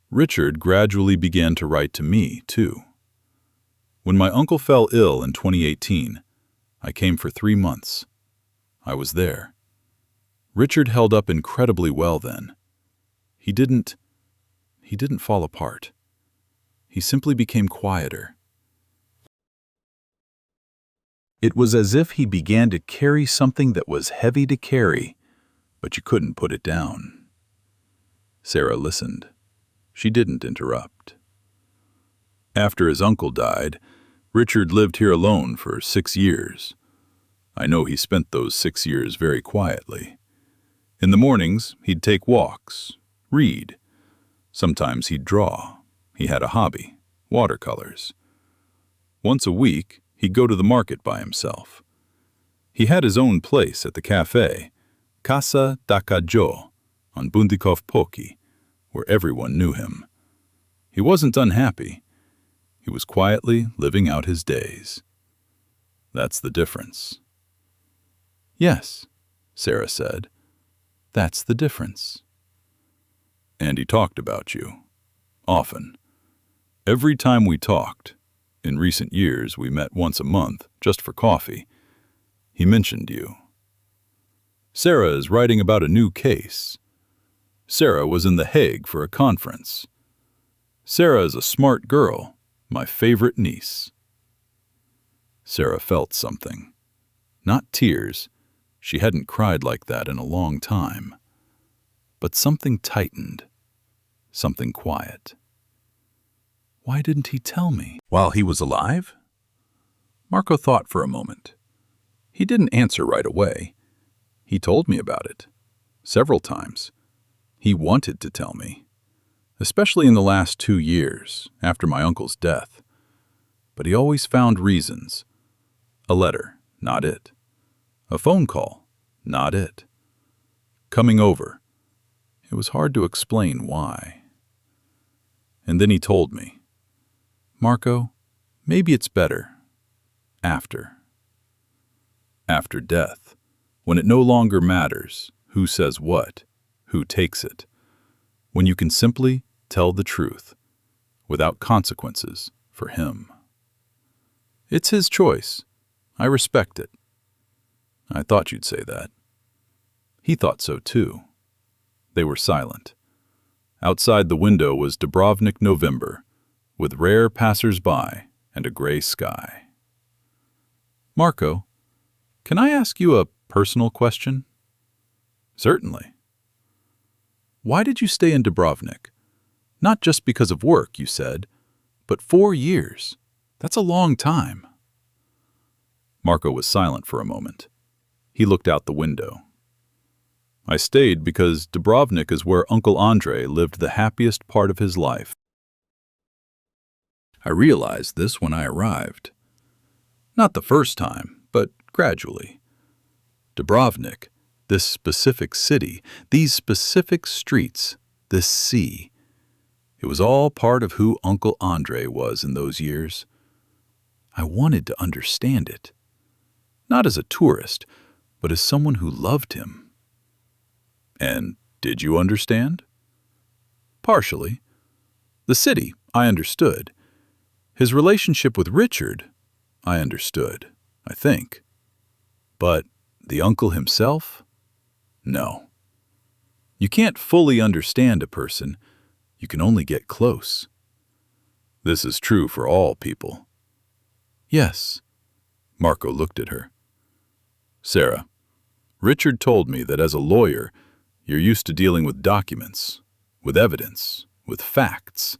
Richard gradually began to write to me, too. When my uncle fell ill in 2018, I came for 3 months. I was there. Richard held up incredibly well then. He didn't fall apart. He simply became quieter. It was as if he began to carry something that was heavy to carry, but you couldn't put it down. Sarah listened. She didn't interrupt. After his uncle died, Richard lived here alone for 6 years. I know he spent those 6 years very quietly. In the mornings, he'd take walks, read. Sometimes he'd draw. He had a hobby, watercolors. Once a week, he'd go to the market by himself. He had his own place at the cafe, Casa da Caggio, on Bundikov Poki, where everyone knew him. He wasn't unhappy. He was quietly living out his days. That's the difference. Yes, Sarah said. That's the difference. And he talked about you. Often. Every time we talked, in recent years we met once a month, just for coffee, he mentioned you. Sarah is writing about a new case. Sarah was in The Hague for a conference. Sarah is a smart girl, my favorite niece. Sarah felt something. Not tears. She hadn't cried like that in a long time. But something tightened. Something quiet. Why didn't he tell me? While he was alive? Marco thought for a moment. He didn't answer right away. He told me about it. Several times. He wanted to tell me. Especially in the last 2 years, after my uncle's death. But he always found reasons. A letter, not it. A phone call, not it. Coming over. It was hard to explain why. And then he told me, Marco, maybe it's better. After. After death, when it no longer matters who says what, who takes it. When you can simply tell the truth, without consequences for him. It's his choice. I respect it. I thought you'd say that. He thought so too. They were silent. Outside the window was Dubrovnik November, with rare passers-by and a gray sky. Marco, can I ask you a personal question? Certainly. Why did you stay in Dubrovnik? Not just because of work, you said, but 4 years. That's a long time. Marco was silent for a moment. He looked out the window. I stayed because Dubrovnik is where Uncle Andre lived the happiest part of his life. I realized this when I arrived. Not the first time, but gradually. Dubrovnik, this specific city, these specific streets, this sea, it was all part of who Uncle Andre was in those years. I wanted to understand it. Not as a tourist, but as someone who loved him. And did you understand? Partially. The city, I understood. His relationship with Richard, I understood, I think. But the uncle himself? No. You can't fully understand a person. You can only get close. This is true for all people. Yes. Marco looked at her. Sarah, Richard told me that as a lawyer, you're used to dealing with documents, with evidence, with facts.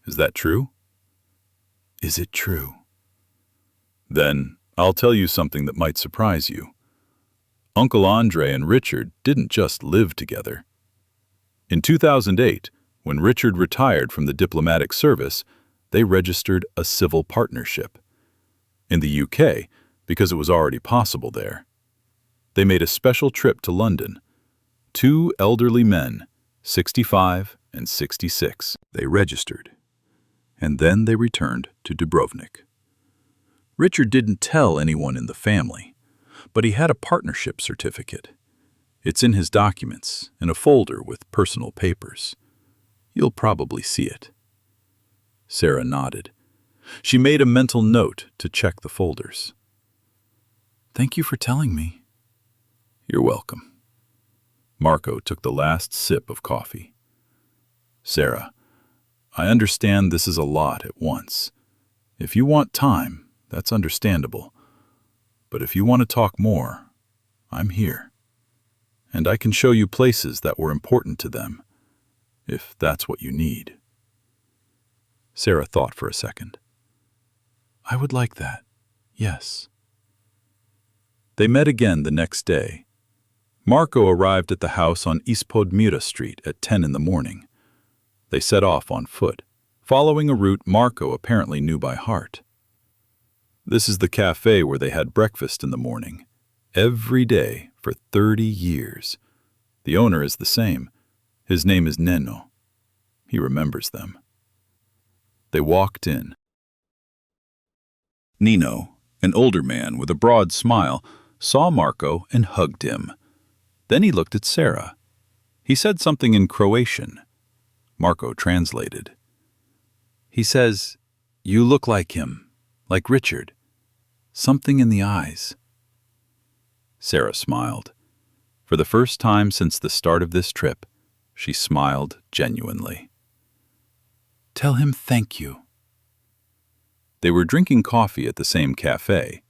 Is that true? Is it true? Then I'll tell you something that might surprise you. Uncle Andre and Richard didn't just live together. In 2008, when Richard retired from the diplomatic service, they registered a civil partnership. In the UK, because it was already possible there. They made a special trip to London. 2 elderly men, 65 and 66. They registered. And then they returned to Dubrovnik. Richard didn't tell anyone in the family, but he had a partnership certificate. It's in his documents, in a folder with personal papers. You'll probably see it. Sarah nodded. She made a mental note to check the folders. Thank you for telling me. You're welcome. Marco took the last sip of coffee. Sarah, I understand this is a lot at once. If you want time, that's understandable. But if you want to talk more, I'm here. And I can show you places that were important to them, if that's what you need. Sarah thought for a second. I would like that, yes. They met again the next day. Marco arrived at the house on Ispodmira Street at 10 in the morning. They set off on foot, following a route Marco apparently knew by heart. This is the cafe where they had breakfast in the morning, every day for 30 years. The owner is the same. His name is Neno. He remembers them. They walked in. Nino, an older man with a broad smile, saw Marco and hugged him. Then he looked at Sarah. He said something in Croatian. Marco translated. He says, "You look like him, like Richard. Something in the eyes." Sarah smiled. For the first time since the start of this trip, she smiled genuinely. Tell him thank you. They were drinking coffee at the same cafe.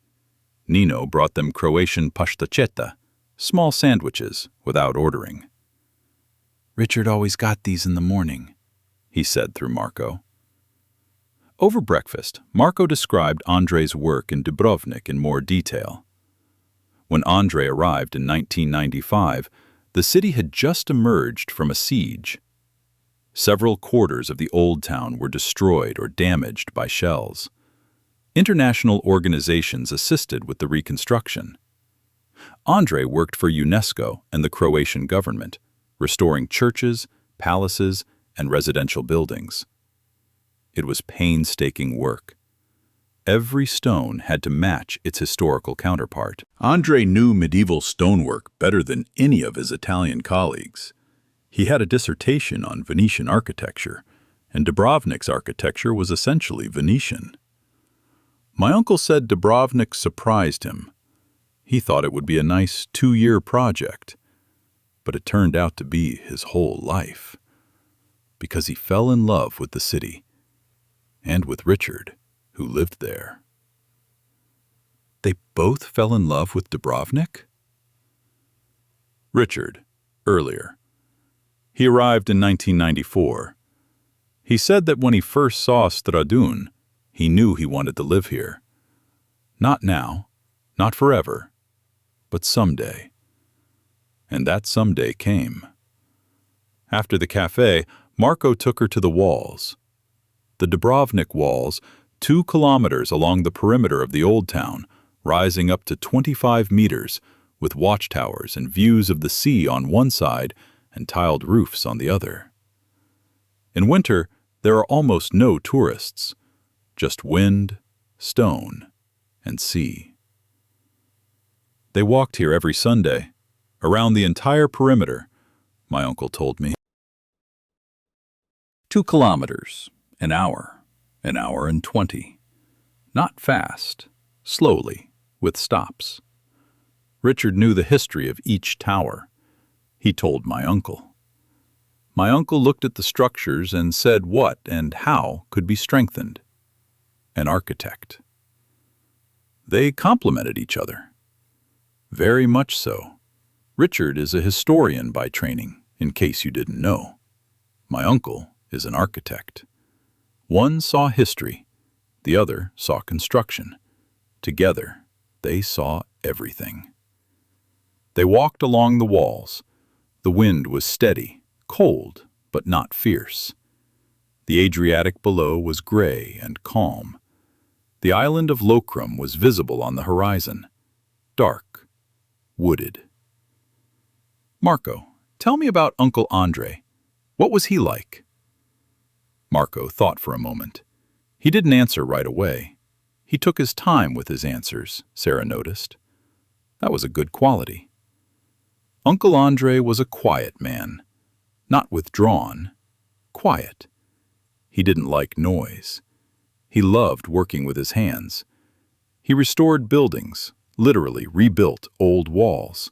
Nino brought them Croatian paštaceta, small sandwiches, without ordering. Richard always got these in the morning, he said through Marco. Over breakfast, Marco described Andre's work in Dubrovnik in more detail. When Andre arrived in 1995, the city had just emerged from a siege. Several quarters of the old town were destroyed or damaged by shells. International organizations assisted with the reconstruction. Andre worked for UNESCO and the Croatian government, restoring churches, palaces, and residential buildings. It was painstaking work. Every stone had to match its historical counterpart. Andre knew medieval stonework better than any of his Italian colleagues. He had a dissertation on Venetian architecture, and Dubrovnik's architecture was essentially Venetian. My uncle said Dubrovnik surprised him. He thought it would be a nice 2-year project, but it turned out to be his whole life, because he fell in love with the city, and with Richard, who lived there. They both fell in love with Dubrovnik? Richard, earlier. He arrived in 1994. He said that when he first saw Stradun, he knew he wanted to live here. Not now, not forever, but someday. And that someday came. After the cafe, Marco took her to the walls. The Dubrovnik walls, 2 kilometers along the perimeter of the old town, rising up to 25 meters, with watchtowers and views of the sea on one side and tiled roofs on the other. In winter, there are almost no tourists, just wind, stone, and sea. They walked here every Sunday, around the entire perimeter, my uncle told me. 2 kilometers, an hour and 20. Not fast, slowly, with stops. Richard knew the history of each tower. He told my uncle. My uncle looked at the structures and said what and how could be strengthened. An architect. They complemented each other. Very much so. Richard is a historian by training, in case you didn't know. My uncle is an architect. One saw history, the other saw construction. Together, they saw everything. They walked along the walls. The wind was steady, cold, but not fierce. The Adriatic below was gray and calm. The island of Lokrum was visible on the horizon, dark, wooded. Marco, tell me about Uncle Andre. What was he like? Marco thought for a moment. He didn't answer right away. He took his time with his answers, Sarah noticed. That was a good quality. Uncle Andre was a quiet man, not withdrawn, quiet. He didn't like noise. He loved working with his hands. He restored buildings, literally rebuilt old walls.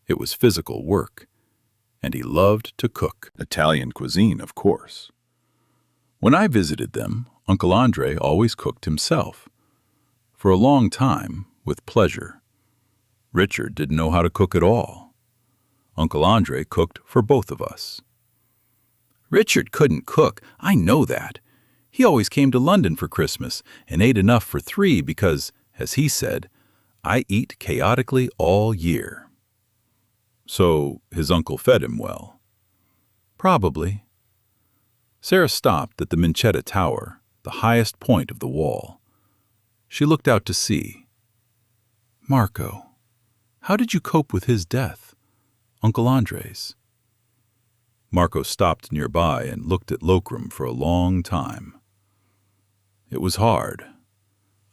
It was physical work. And he loved to cook. Italian cuisine, of course. When I visited them, Uncle Andre always cooked himself. For a long time, with pleasure. Richard didn't know how to cook at all. Uncle Andre cooked for both of us. Richard couldn't cook, I know that. He always came to London for Christmas and ate enough for 3 because, as he said, I eat chaotically all year. So his uncle fed him well. Probably. Sarah stopped at the Minchetta Tower, the highest point of the wall. She looked out to sea. Marco, how did you cope with his death? Uncle Andre's. Marco stopped nearby and looked at Lokrum for a long time. It was hard.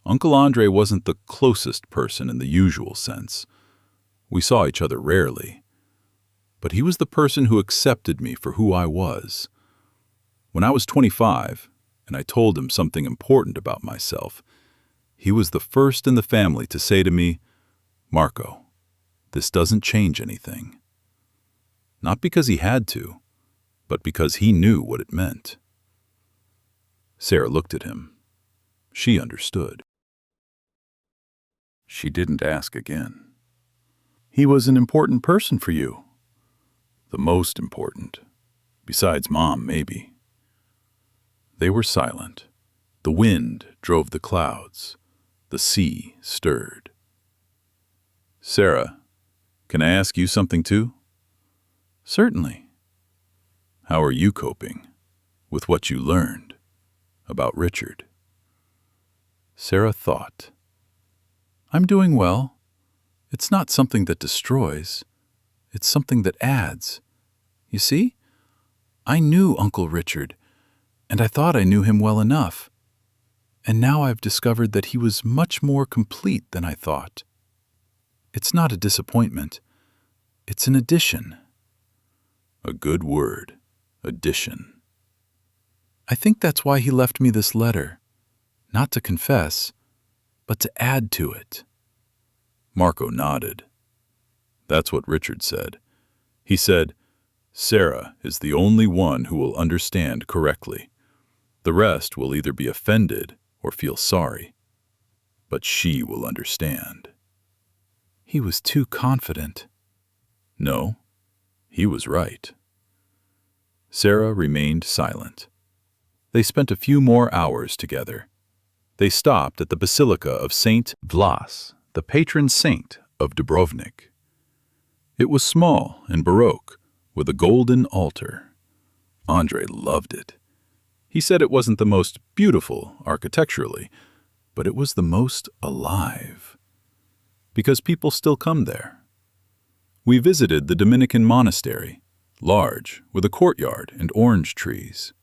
Uncle Andre wasn't the closest person in the usual sense. We saw each other rarely. But he was the person who accepted me for who I was. When I was 25, and I told him something important about myself, he was the first in the family to say to me, Marco, this doesn't change anything. Not because he had to, but because he knew what it meant. Sarah looked at him. She understood. She didn't ask again. He was an important person for you. The most important. Besides Mom, maybe. They were silent. The wind drove the clouds. The sea stirred. Sarah, can I ask you something too? Certainly. How are you coping with what you learned about Richard? Sarah thought. I'm doing well. It's not something that destroys. It's something that adds. You see? I knew Uncle Richard, and I thought I knew him well enough. And now I've discovered that he was much more complete than I thought. It's not a disappointment. It's an addition. A good word, addition. I think that's why he left me this letter. Not to confess, but to add to it. Marco nodded. That's what Richard said. He said, Sarah is the only one who will understand correctly. The rest will either be offended or feel sorry. But she will understand. He was too confident. No, he was right. Sarah remained silent. They spent a few more hours together. They stopped at the Basilica of Saint Vlas, the patron saint of Dubrovnik. It was small and baroque, with a golden altar. Andrei loved it. He said it wasn't the most beautiful architecturally, but it was the most alive. Because people still come there. We visited the Dominican monastery, large, with a courtyard and orange trees.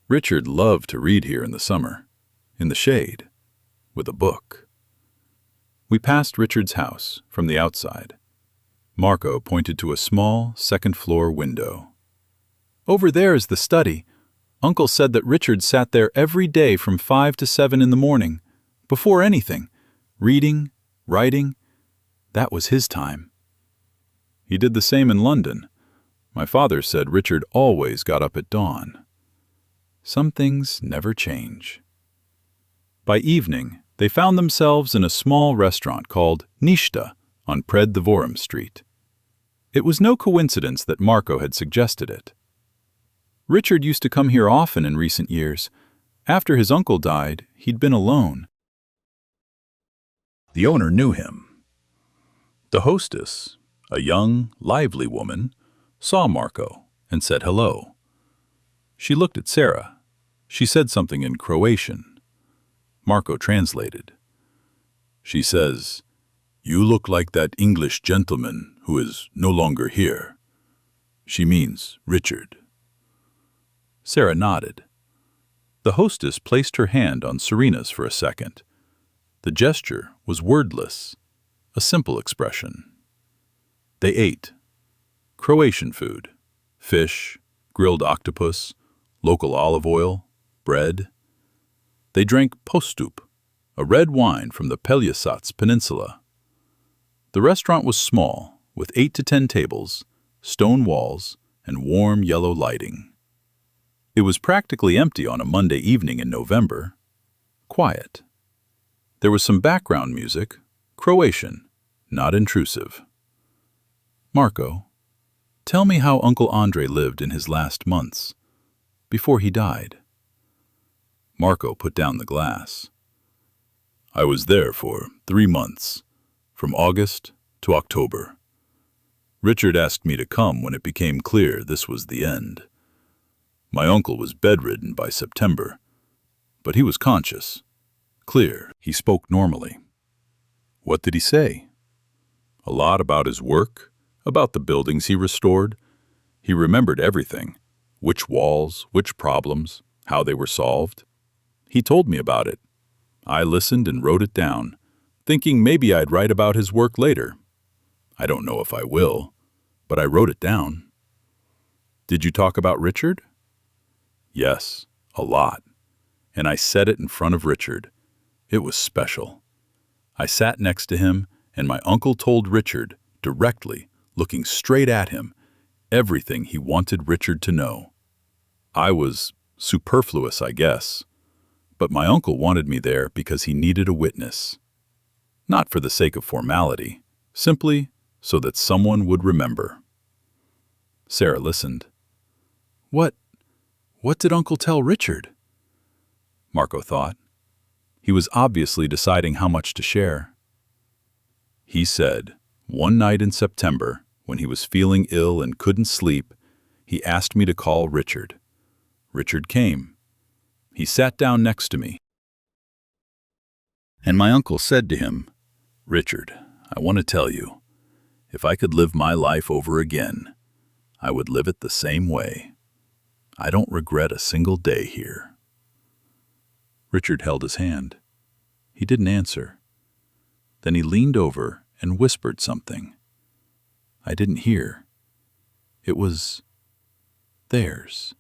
Richard loved to read here in the summer, in the shade, with a book. We passed Richard's house from the outside. Marco pointed to a small second-floor window. "Over there is the study. Uncle said that Richard sat there every day from 5 to 7 in the morning, before anything, reading, writing. That was his time." He did the same in London. My father said Richard always got up at dawn. Some things never change. By evening, they found themselves in a small restaurant called Nishta on Pred Dvorum Street. It was no coincidence that Marco had suggested it. Richard used to come here often in recent years. After his uncle died, he'd been alone. The owner knew him. The hostess, a young, lively woman, saw Marco and said hello. She looked at Sarah. She said something in Croatian. Marco translated. She says, "You look like that English gentleman who is no longer here." She means Richard. Sarah nodded. The hostess placed her hand on Serena's for a second. The gesture was wordless, a simple expression. They ate. Croatian food, fish, grilled octopus, local olive oil, bread. They drank postup, a red wine from the Pelješac Peninsula. The restaurant was small, with 8 to 10 tables, stone walls, and warm yellow lighting. It was practically empty on a Monday evening in November. Quiet. There was some background music, Croatian, not intrusive. "Marco, tell me how Uncle Andrei lived in his last months, before he died." Marco put down the glass. "I was there for 3 months, from August to October. Richard asked me to come when it became clear this was the end. My uncle was bedridden by September, but he was conscious, clear. He spoke normally." "What did he say?" "A lot about his work, about the buildings he restored. He remembered everything, which walls, which problems, how they were solved. He told me about it. I listened and wrote it down, thinking maybe I'd write about his work later. I don't know if I will, but I wrote it down." "Did you talk about Richard?" "Yes, a lot. And I said it in front of Richard. It was special. I sat next to him, and my uncle told Richard, directly, looking straight at him, everything he wanted Richard to know. I was superfluous, I guess. But my uncle wanted me there because he needed a witness. Not for the sake of formality, simply so that someone would remember." Sarah listened. What did Uncle tell Richard?" Marco thought. He was obviously deciding how much to share. "He said, one night in September, when he was feeling ill and couldn't sleep, he asked me to call Richard. Richard came. He sat down next to me. And my uncle said to him, 'Richard, I want to tell you, if I could live my life over again, I would live it the same way. I don't regret a single day here.'" Richard held his hand. He didn't answer. Then he leaned over and whispered something. I didn't hear. It was theirs.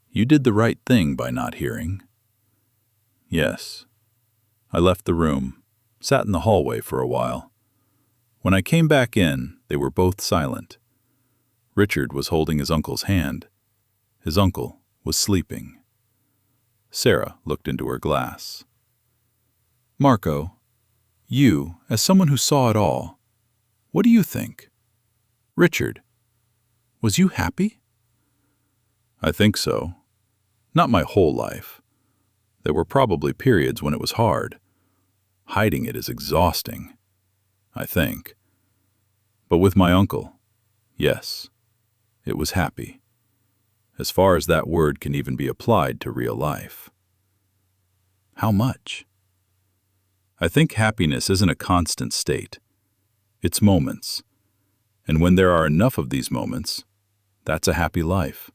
"You did the right thing by not hearing." "Yes." I left the room, sat in the hallway for a while. When I came back in, they were both silent. Richard was holding his uncle's hand. His uncle was sleeping. Sarah looked into her glass. "Marco, you, as someone who saw it all, what do you think? Richard, was you happy?" "I think so. Not my whole life. There were probably periods when it was hard. Hiding it is exhausting. I think. But with my uncle, yes, it was happy, as far as that word can even be applied to real life. How much? I think happiness isn't a constant state. It's moments. And when there are enough of these moments, that's a happy life.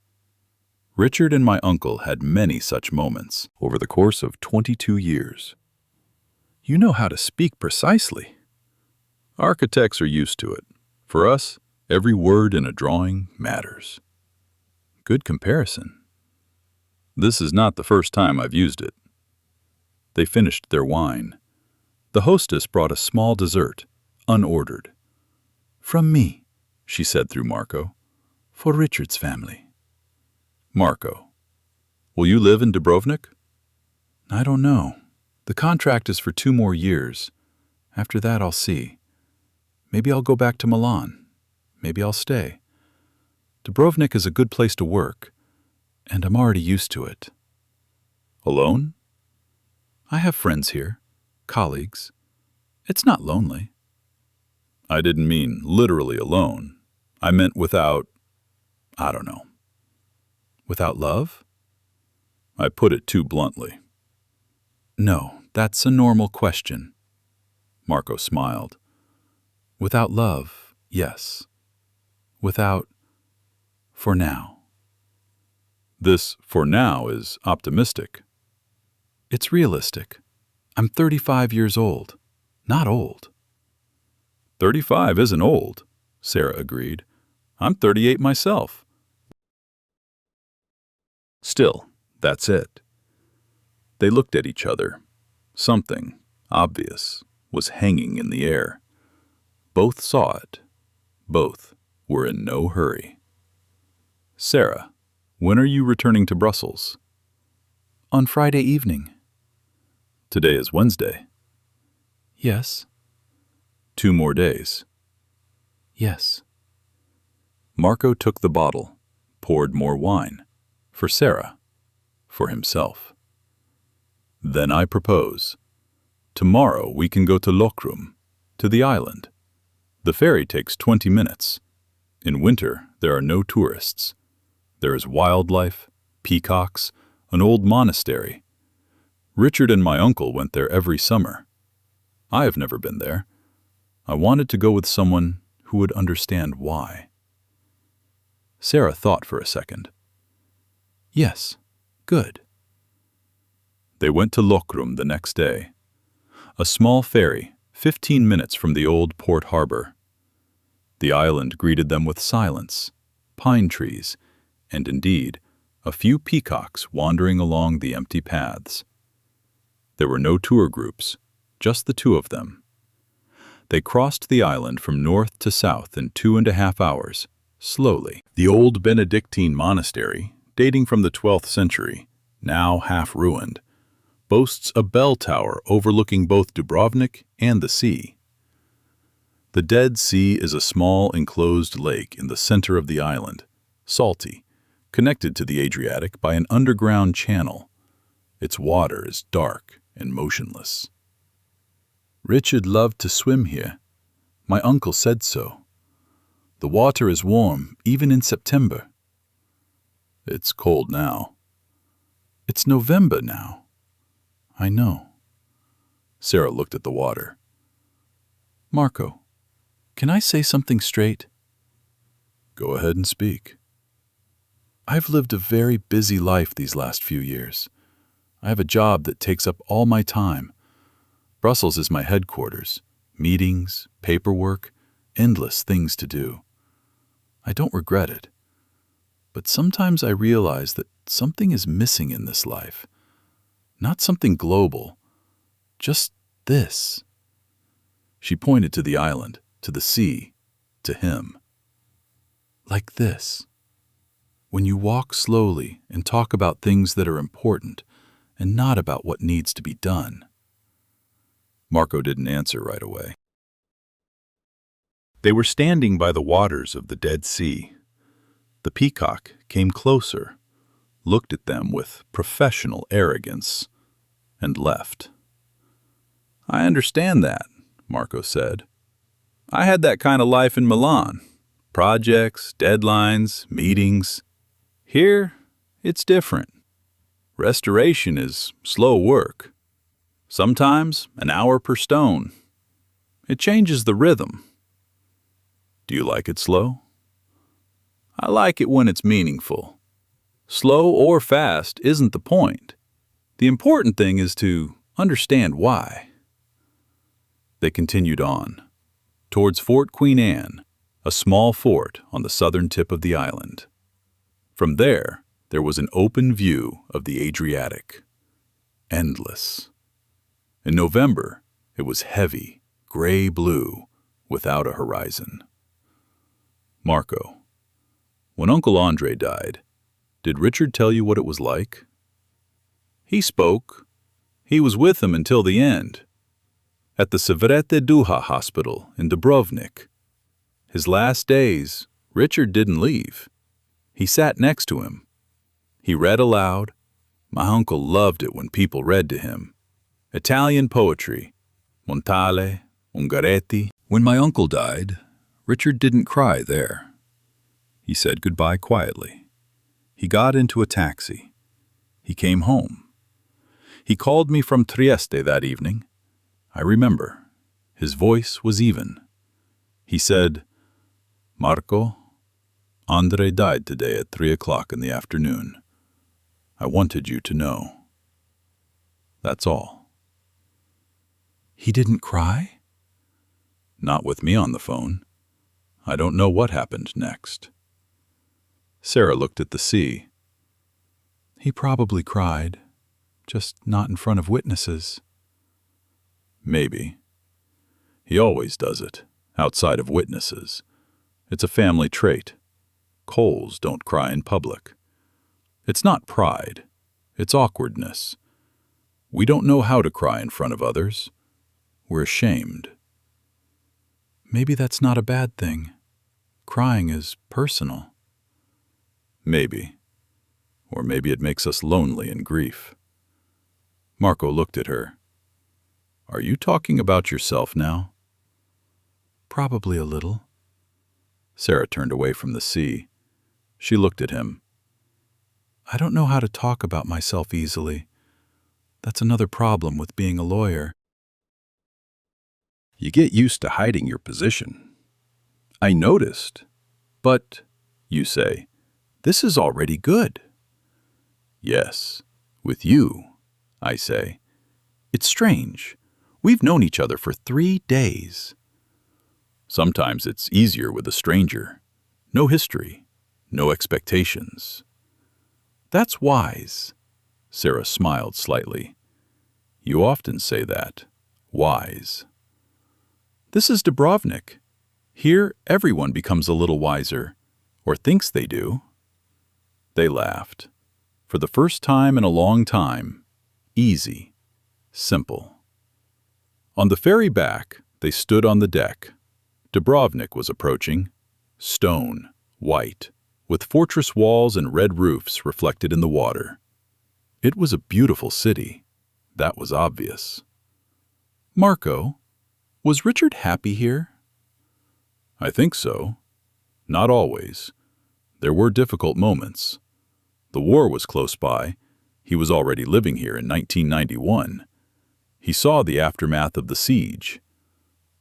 Richard and my uncle had many such moments over the course of 22 years. You know how to speak precisely. Architects are used to it. For us, every word in a drawing matters. Good comparison. This is not the first time I've used it. They finished their wine. The hostess brought a small dessert, unordered. From me, she said through Marco, for Richard's family. Marco, will you live in Dubrovnik? I don't know. The contract is for 2 more years. After that, I'll see. Maybe I'll go back to Milan. Maybe I'll stay. Dubrovnik is a good place to work, and I'm already used to it. Alone? I have friends here, colleagues. It's not lonely. I didn't mean literally alone. I meant without, I don't know. Without love? I put it too bluntly. No, that's a normal question. Marco smiled. Without love, yes. Without, for now. This for now is optimistic. It's realistic. I'm 35 years old. Not old. 35 isn't old, Sarah agreed. I'm 38 myself. Still, that's it. They looked at each other. Something, obvious, was hanging in the air. Both saw it. Both were in no hurry. Sarah, when are you returning to Brussels? On Friday evening. Today is Wednesday. Yes. 2 more days. Yes. Marco took the bottle, poured more wine. For Sarah. For himself. Then I propose. Tomorrow we can go to Lokrum, to the island. The ferry takes 20 minutes. In winter, there are no tourists. There is wildlife, peacocks, an old monastery. Richard and my uncle went there every summer. I have never been there. I wanted to go with someone who would understand why. Sarah thought for a second. Yes, good. They went to Lokrum the next day. A small ferry, 15 minutes from the old port harbor. The island greeted them with silence, pine trees, and indeed, a few peacocks wandering along the empty paths. There were no tour groups, just the 2 of them. They crossed the island from north to south in 2.5 hours, slowly. The old Benedictine monastery, dating from the 12th century, now half ruined, boasts a bell tower overlooking both Dubrovnik and the sea. The Dead Sea is a small enclosed lake in the center of the island, salty, connected to the Adriatic by an underground channel. Its water is dark and motionless. Richard loved to swim here. My uncle said so. The water is warm even in September. It's cold now. It's November now. I know. Sarah looked at the water. Marco, can I say something straight? Go ahead and speak. I've lived a very busy life these last few years. I have a job that takes up all my time. Brussels is my headquarters. Meetings, paperwork, endless things to do. I don't regret it. But sometimes I realize that something is missing in this life. Not something global. Just this. She pointed to the island, to the sea, to him. Like this. When you walk slowly and talk about things that are important and not about what needs to be done. Marco didn't answer right away. They were standing by the waters of the Dead Sea. The peacock came closer, looked at them with professional arrogance, and left. I understand that, Marco said. I had that kind of life in Milan. Projects, deadlines, meetings. Here, it's different. Restoration is slow work. Sometimes an hour per stone. It changes the rhythm. Do you like it slow? I like it when it's meaningful. Slow or fast isn't the point. The important thing is to understand why. They continued on, towards Fort Queen Anne, a small fort on the southern tip of the island. From there was an open view of the Adriatic. Endless. In November, it was heavy, gray-blue, without a horizon. Marco, when Uncle Andre died, did Richard tell you what it was like? He spoke. He was with him until the end. At the Severete Duha Hospital in Dubrovnik. His last days, Richard didn't leave. He sat next to him. He read aloud. My uncle loved it when people read to him. Italian poetry, Montale, Ungaretti. When my uncle died, Richard didn't cry there. He said goodbye quietly. He got into a taxi. He came home. He called me from Trieste that evening. I remember. His voice was even. He said, Marco, Andre died today at 3 o'clock in the afternoon. I wanted you to know. That's all. He didn't cry? Not with me on the phone. I don't know what happened next. Sarah looked at the sea. He probably cried, just not in front of witnesses. Maybe. He always does it, outside of witnesses. It's a family trait. Coles don't cry in public. It's not pride. It's awkwardness. We don't know how to cry in front of others. We're ashamed. Maybe that's not a bad thing. Crying is personal. Maybe. Or maybe it makes us lonely in grief. Marco looked at her. Are you talking about yourself now? Probably a little. Sarah turned away from the sea. She looked at him. I don't know how to talk about myself easily. That's another problem with being a lawyer. You get used to hiding your position. I noticed. But, you say, this is already good. Yes, with you, I say. It's strange. We've known each other for 3 days. Sometimes it's easier with a stranger. No history, no expectations. That's wise. Sarah smiled slightly. You often say that. Wise. This is Dubrovnik. Here, everyone becomes a little wiser, or thinks they do. They laughed. For the first time in a long time. Easy. Simple. On the ferry back, they stood on the deck. Dubrovnik was approaching. Stone, white, with fortress walls and red roofs reflected in the water. It was a beautiful city. That was obvious. Marco, was Richard happy here? I think so. Not always. There were difficult moments. The war was close by. He was already living here in 1991. He saw the aftermath of the siege.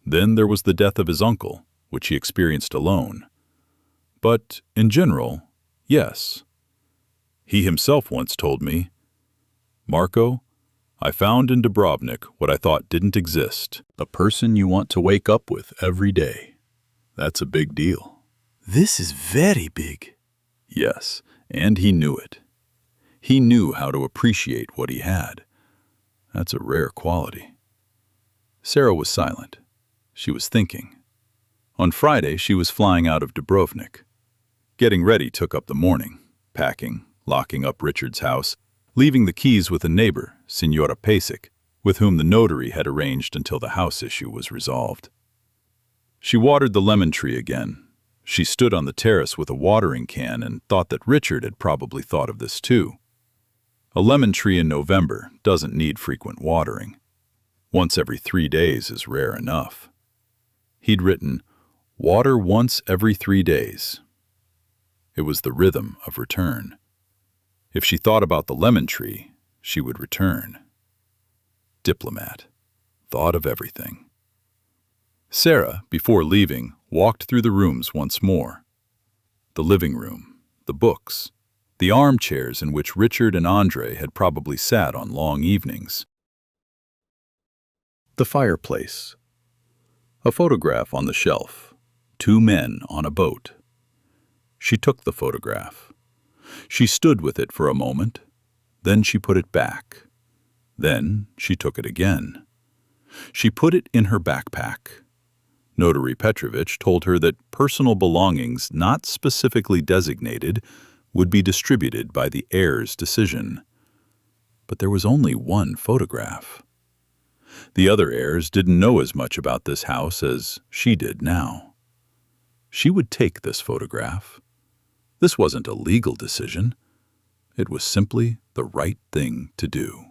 Then there was the death of his uncle, which he experienced alone. But, in general, yes. He himself once told me, Marco, I found in Dubrovnik what I thought didn't exist. A person you want to wake up with every day. That's a big deal. This is very big. Yes, and he knew it. He knew how to appreciate what he had. That's a rare quality. Sarah was silent. She was thinking. On Friday, she was flying out of Dubrovnik. Getting ready took up the morning, packing, locking up Richard's house, leaving the keys with a neighbor, Signora Pasic, with whom the notary had arranged until the house issue was resolved. She watered the lemon tree again. She stood on the terrace with a watering can and thought that Richard had probably thought of this too. A lemon tree in November doesn't need frequent watering. Once every 3 days is rare enough. He'd written, "Water once every 3 days." It was the rhythm of return. If she thought about the lemon tree, she would return. Diplomat. Thought of everything. Sarah, before leaving, walked through the rooms once more. The living room, the books, the armchairs in which Richard and Andre had probably sat on long evenings. The fireplace. A photograph on the shelf. 2 men on a boat. She took the photograph. She stood with it for a moment. Then she put it back. Then she took it again. She put it in her backpack. Notary Petrovich told her that personal belongings not specifically designated would be distributed by the heirs' decision. But there was only one photograph. The other heirs didn't know as much about this house as she did now. She would take this photograph. This wasn't a legal decision. It was simply the right thing to do.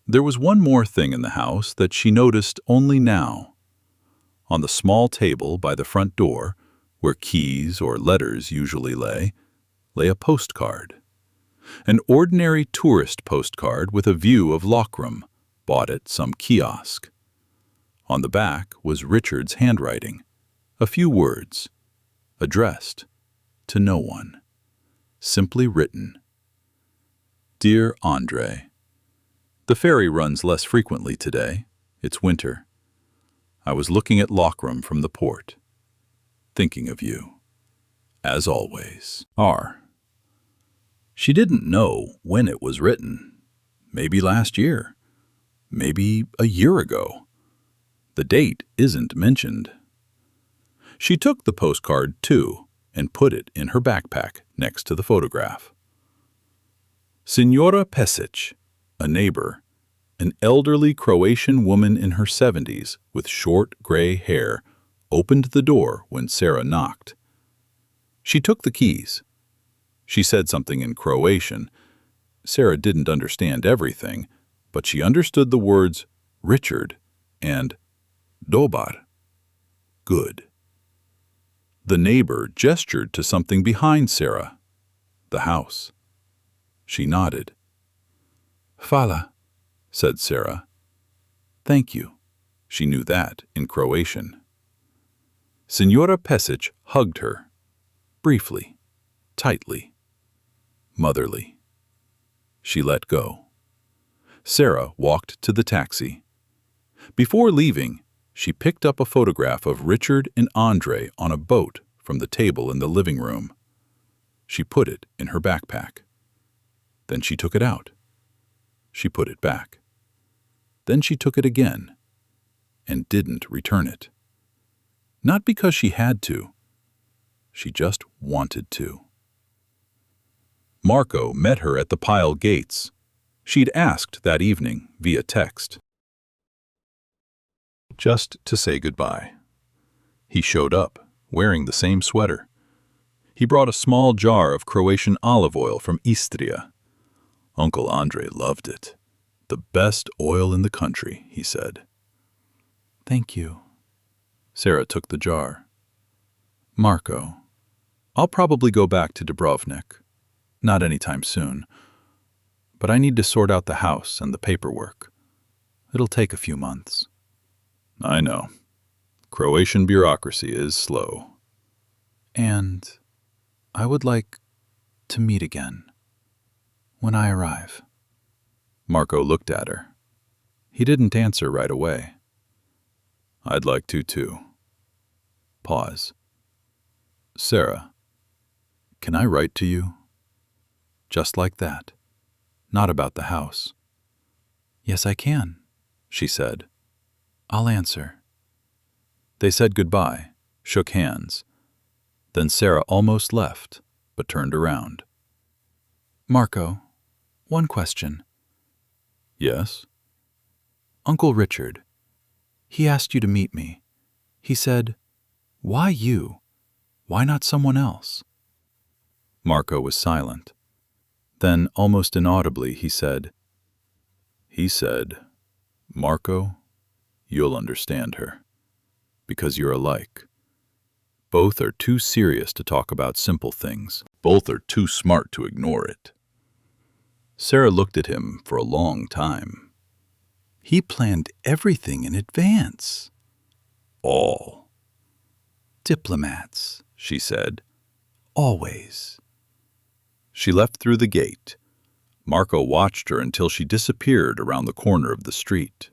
There was one more thing in the house that she noticed only now. On the small table by the front door, where keys or letters usually lay a postcard. An ordinary tourist postcard with a view of Lockram, bought at some kiosk. On the back was Richard's handwriting, a few words, addressed to no one, simply written. Dear Andre, the ferry runs less frequently today. It's winter. I was looking at Lockram from the port, thinking of you. As always, R. She didn't know when it was written. Maybe last year. Maybe a year ago. The date isn't mentioned. She took the postcard, too, and put it in her backpack next to the photograph. Signora Pesic, a neighbor, an elderly Croatian woman in her 70s with short gray hair, opened the door when Sarah knocked. She took the keys. She said something in Croatian. Sarah didn't understand everything, but she understood the words Richard and Dobar, good. The neighbor gestured to something behind Sarah, the house. She nodded. Hvala, said Sarah. Thank you. She knew that in Croatian. Signora Pesic hugged her, briefly, tightly, motherly. She let go. Sarah walked to the taxi. Before leaving, she picked up a photograph of Richard and Andre on a boat from the table in the living room. She put it in her backpack. Then she took it out. She put it back. Then she took it again and didn't return it. Not because she had to. She just wanted to. Marco met her at the Pyle gates. She'd asked that evening via text. Just to say goodbye. He showed up, wearing the same sweater. He brought a small jar of Croatian olive oil from Istria. Uncle Andre loved it. The best oil in the country, he said. Thank you. Sarah took the jar. Marco, I'll probably go back to Dubrovnik. Not anytime soon. But I need to sort out the house and the paperwork. It'll take a few months. I know. Croatian bureaucracy is slow. And I would like to meet again when I arrive. Marco looked at her. He didn't answer right away. I'd like to, too. Pause. Sarah, can I write to you? Just like that. Not about the house. Yes, I can, she said. I'll answer. They said goodbye, shook hands. Then Sarah almost left, but turned around. Marco, one question. Yes? Uncle Richard. He asked you to meet me. He said, why you? Why not someone else? Marco was silent. Then, almost inaudibly, he said, Marco, you'll understand her. because you're alike. Both are too serious to talk about simple things. Both are too smart to ignore it. Sarah looked at him for a long time. He planned everything in advance. All. Diplomats, she said. Always. She left through the gate. Marco watched her until she disappeared around the corner of the street.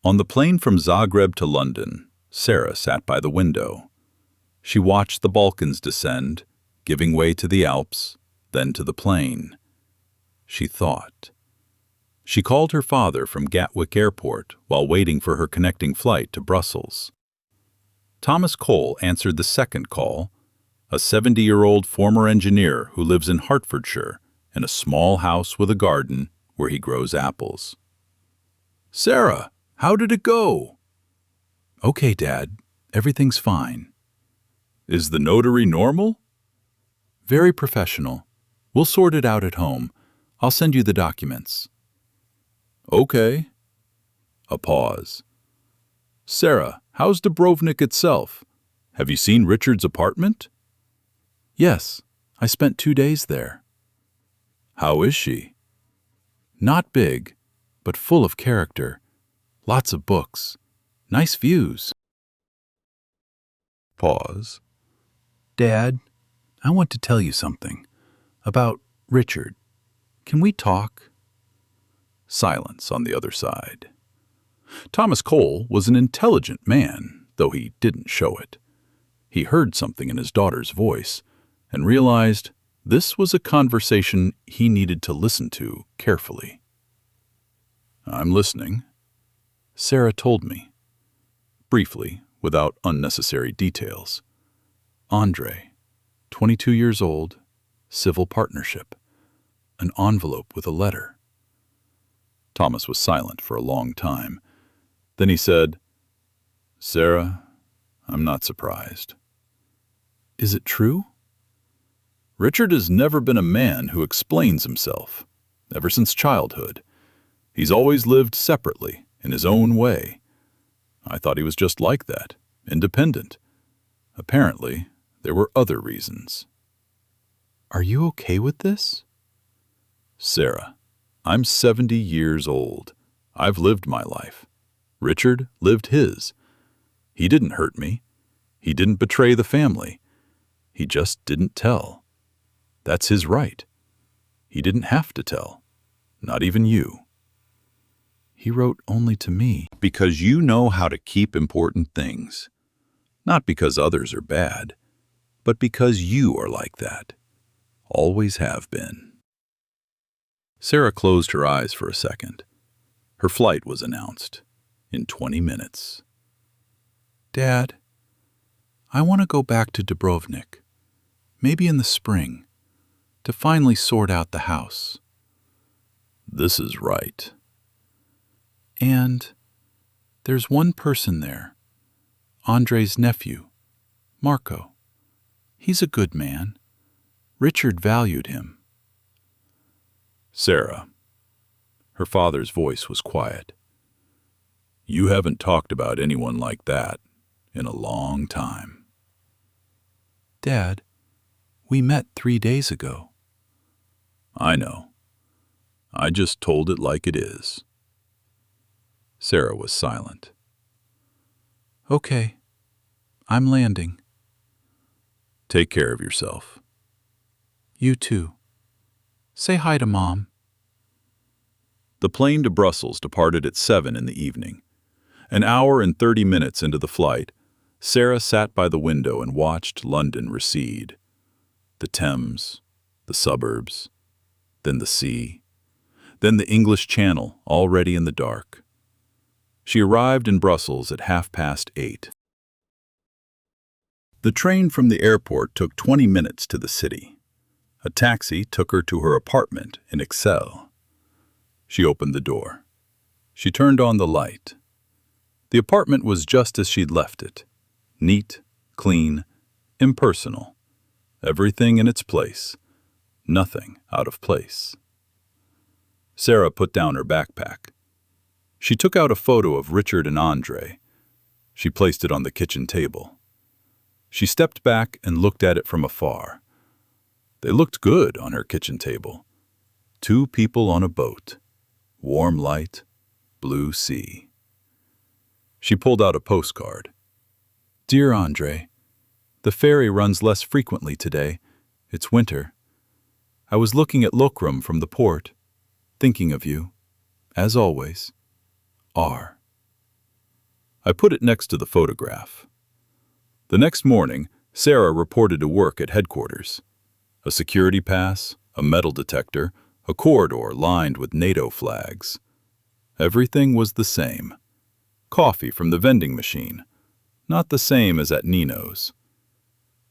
On the plane from Zagreb to London, Sarah sat by the window. She watched the Balkans descend, giving way to the Alps, then to the plain. She thought. She called her father from Gatwick Airport while waiting for her connecting flight to Brussels. Thomas Cole answered the second call, a 70-year-old former engineer who lives in Hertfordshire in a small house with a garden where he grows apples. "Sarah, how did it go?" "Okay, Dad. Everything's fine." "Is the notary normal?" "Very professional. We'll sort it out at home. I'll send you the documents." "Okay." A pause. "Sarah, how's Dubrovnik itself? Have you seen Richard's apartment?" "Yes, I spent 2 days there." "How is she?" "Not big, but full of character. Lots of books. Nice views." Pause. "Dad, I want to tell you something. About Richard. Can we talk?" Silence on the other side. Thomas Cole was an intelligent man, though he didn't show it. He heard something in his daughter's voice and realized this was a conversation he needed to listen to carefully. "I'm listening." "Sarah told me." Briefly, without unnecessary details. "Andre, 22 years old, civil partnership. An envelope with a letter." Thomas was silent for a long time. Then he said, "Sarah, I'm not surprised." "Is it true?" "Richard has never been a man who explains himself, ever since childhood. He's always lived separately, in his own way. I thought he was just like that, independent. Apparently, there were other reasons." "Are you okay with this?" "Sarah, I'm 70 years old. I've lived my life. Richard lived his. He didn't hurt me. He didn't betray the family. He just didn't tell. That's his right. He didn't have to tell. Not even you." "He wrote only to me." "Because you know how to keep important things. Not because others are bad, but because you are like that. Always have been." Sarah closed her eyes for a second. Her flight was announced in 20 minutes. "Dad, I want to go back to Dubrovnik, maybe in the spring, to finally sort out the house." "This is right." "And there's one person there, Andre's nephew, Marco. He's a good man. Richard valued him." "Sarah," her father's voice was quiet, "you haven't talked about anyone like that in a long time." "Dad, we met 3 days ago." "I know. I just told it like it is." Sarah was silent. "Okay, I'm landing." "Take care of yourself." "You too. Say hi to Mom." The plane to Brussels departed at 7 in the evening. An hour and 30 minutes into the flight, Sarah sat by the window and watched London recede. The Thames, the suburbs, then the sea, then the English Channel already in the dark. She arrived in Brussels at 8:30. The train from the airport took 20 minutes to the city. A taxi took her to her apartment in Excel. She opened the door. She turned on the light. The apartment was just as she'd left it. Neat, clean, impersonal. Everything in its place. Nothing out of place. Sarah put down her backpack. She took out a photo of Richard and Andre. She placed it on the kitchen table. She stepped back and looked at it from afar. They looked good on her kitchen table. 2 people on a boat. Warm light, blue sea. She pulled out a postcard. Dear Andre, the ferry runs less frequently today. It's winter. I was looking at Lokrum from the port, thinking of you. As always, R. I put it next to the photograph. The next morning, Sarah reported to work at headquarters. A security pass, a metal detector, a corridor lined with NATO flags. Everything was the same. Coffee from the vending machine, not the same as at Nino's.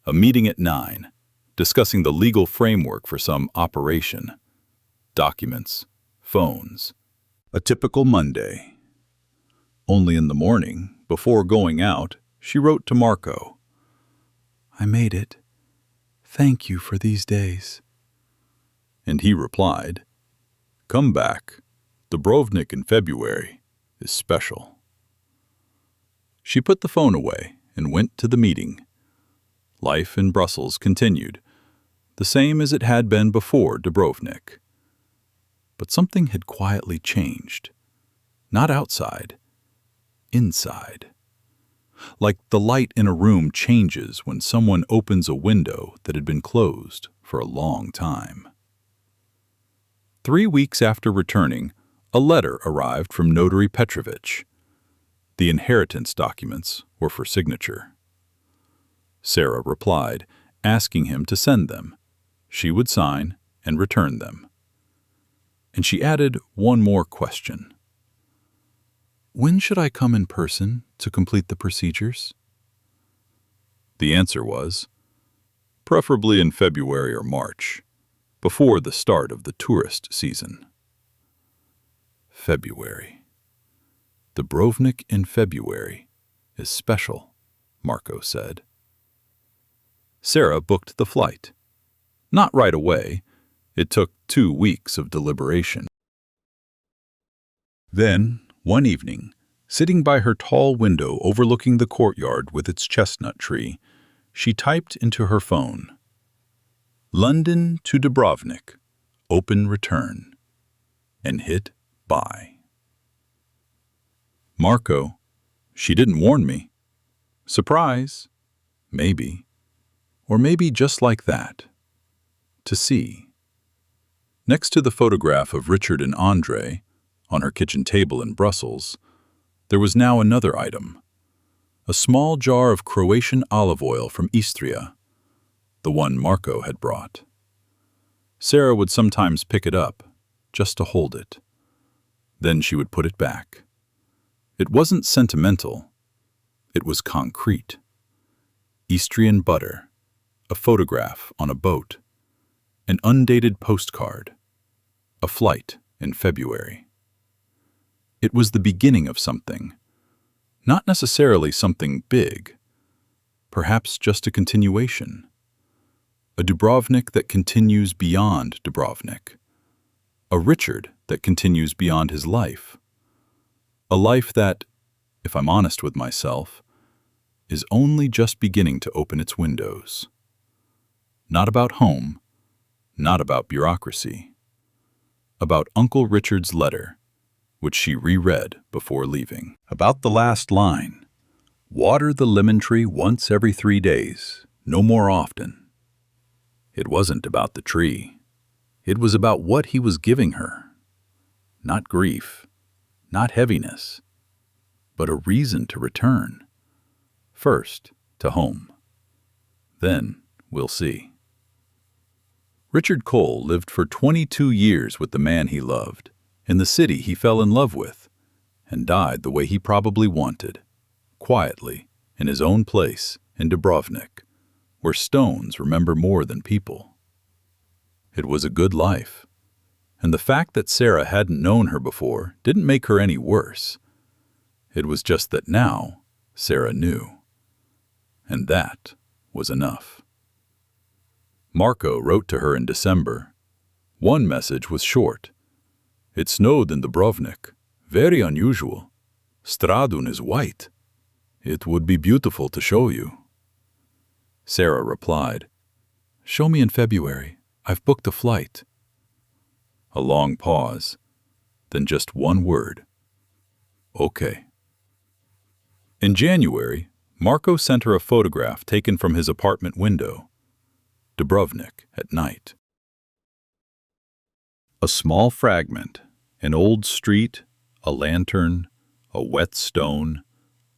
A meeting at 9, discussing the legal framework for some operation. Documents, phones. A typical Monday. Only in the morning, before going out, she wrote to Marco. I made it. Thank you for these days. And he replied, Come back. Dubrovnik in February is special. She put the phone away and went to the meeting. Life in Brussels continued, the same as it had been before Dubrovnik. But something had quietly changed. Not outside, inside. Like the light in a room changes when someone opens a window that had been closed for a long time. 3 weeks after returning, a letter arrived from Notary Petrovich. The inheritance documents were for signature. Sarah replied, asking him to send them. She would sign and return them. And she added one more question. When should I come in person to complete the procedures? The answer was, preferably in February or March, before the start of the tourist season. February. Dubrovnik in February is special, Marco said. Sarah booked the flight. Not right away. It took 2 weeks of deliberation. Then, one evening, sitting by her tall window overlooking the courtyard with its chestnut tree, she typed into her phone, London to Dubrovnik, open return, and hit buy. Marco, she didn't warn me. Surprise, maybe, or maybe just like that, to see. Next to the photograph of Richard and Andre, on her kitchen table in Brussels, there was now another item, a small jar of Croatian olive oil from Istria, the one Marco had brought. Sarah would sometimes pick it up, just to hold it. Then she would put it back. It wasn't sentimental. It was concrete. Istrian butter, a photograph on a boat, an undated postcard, a flight in February. It was the beginning of something, not necessarily something big, perhaps just a continuation, a Dubrovnik that continues beyond Dubrovnik, a Richard that continues beyond his life, a life that, if I'm honest with myself, is only just beginning to open its windows. Not about home, not about bureaucracy, about Uncle Richard's letter, which she reread before leaving. About the last line, water the lemon tree once every 3 days, no more often. It wasn't about the tree. It was about what he was giving her. Not grief, not heaviness, but a reason to return. First, to home. Then, we'll see. Richard Cole lived for 22 years with the man he loved, in the city he fell in love with, and died the way he probably wanted, quietly, in his own place in Dubrovnik, where stones remember more than people. It was a good life, and the fact that Sarah hadn't known her before didn't make her any worse. It was just that now Sarah knew, and that was enough. Marco wrote to her in December. One message was short. It snowed in Dubrovnik. Very unusual. Stradun is white. It would be beautiful to show you. Sarah replied, Show me in February. I've booked a flight. A long pause, then just one word. Okay. In January, Marco sent her a photograph taken from his apartment window. Dubrovnik at night. A small fragment, an old street, a lantern, a wet stone,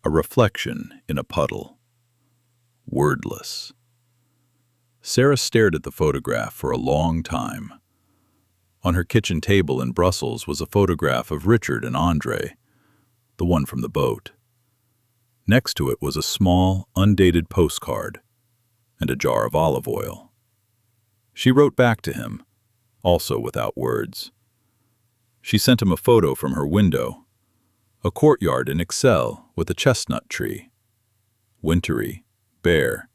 a reflection in a puddle. Wordless. Sarah stared at the photograph for a long time. On her kitchen table in Brussels was a photograph of Richard and Andre, the one from the boat. Next to it was a small, undated postcard and a jar of olive oil. She wrote back to him, also without words. She sent him a photo from her window, a courtyard in Excel with a chestnut tree, wintry, bare,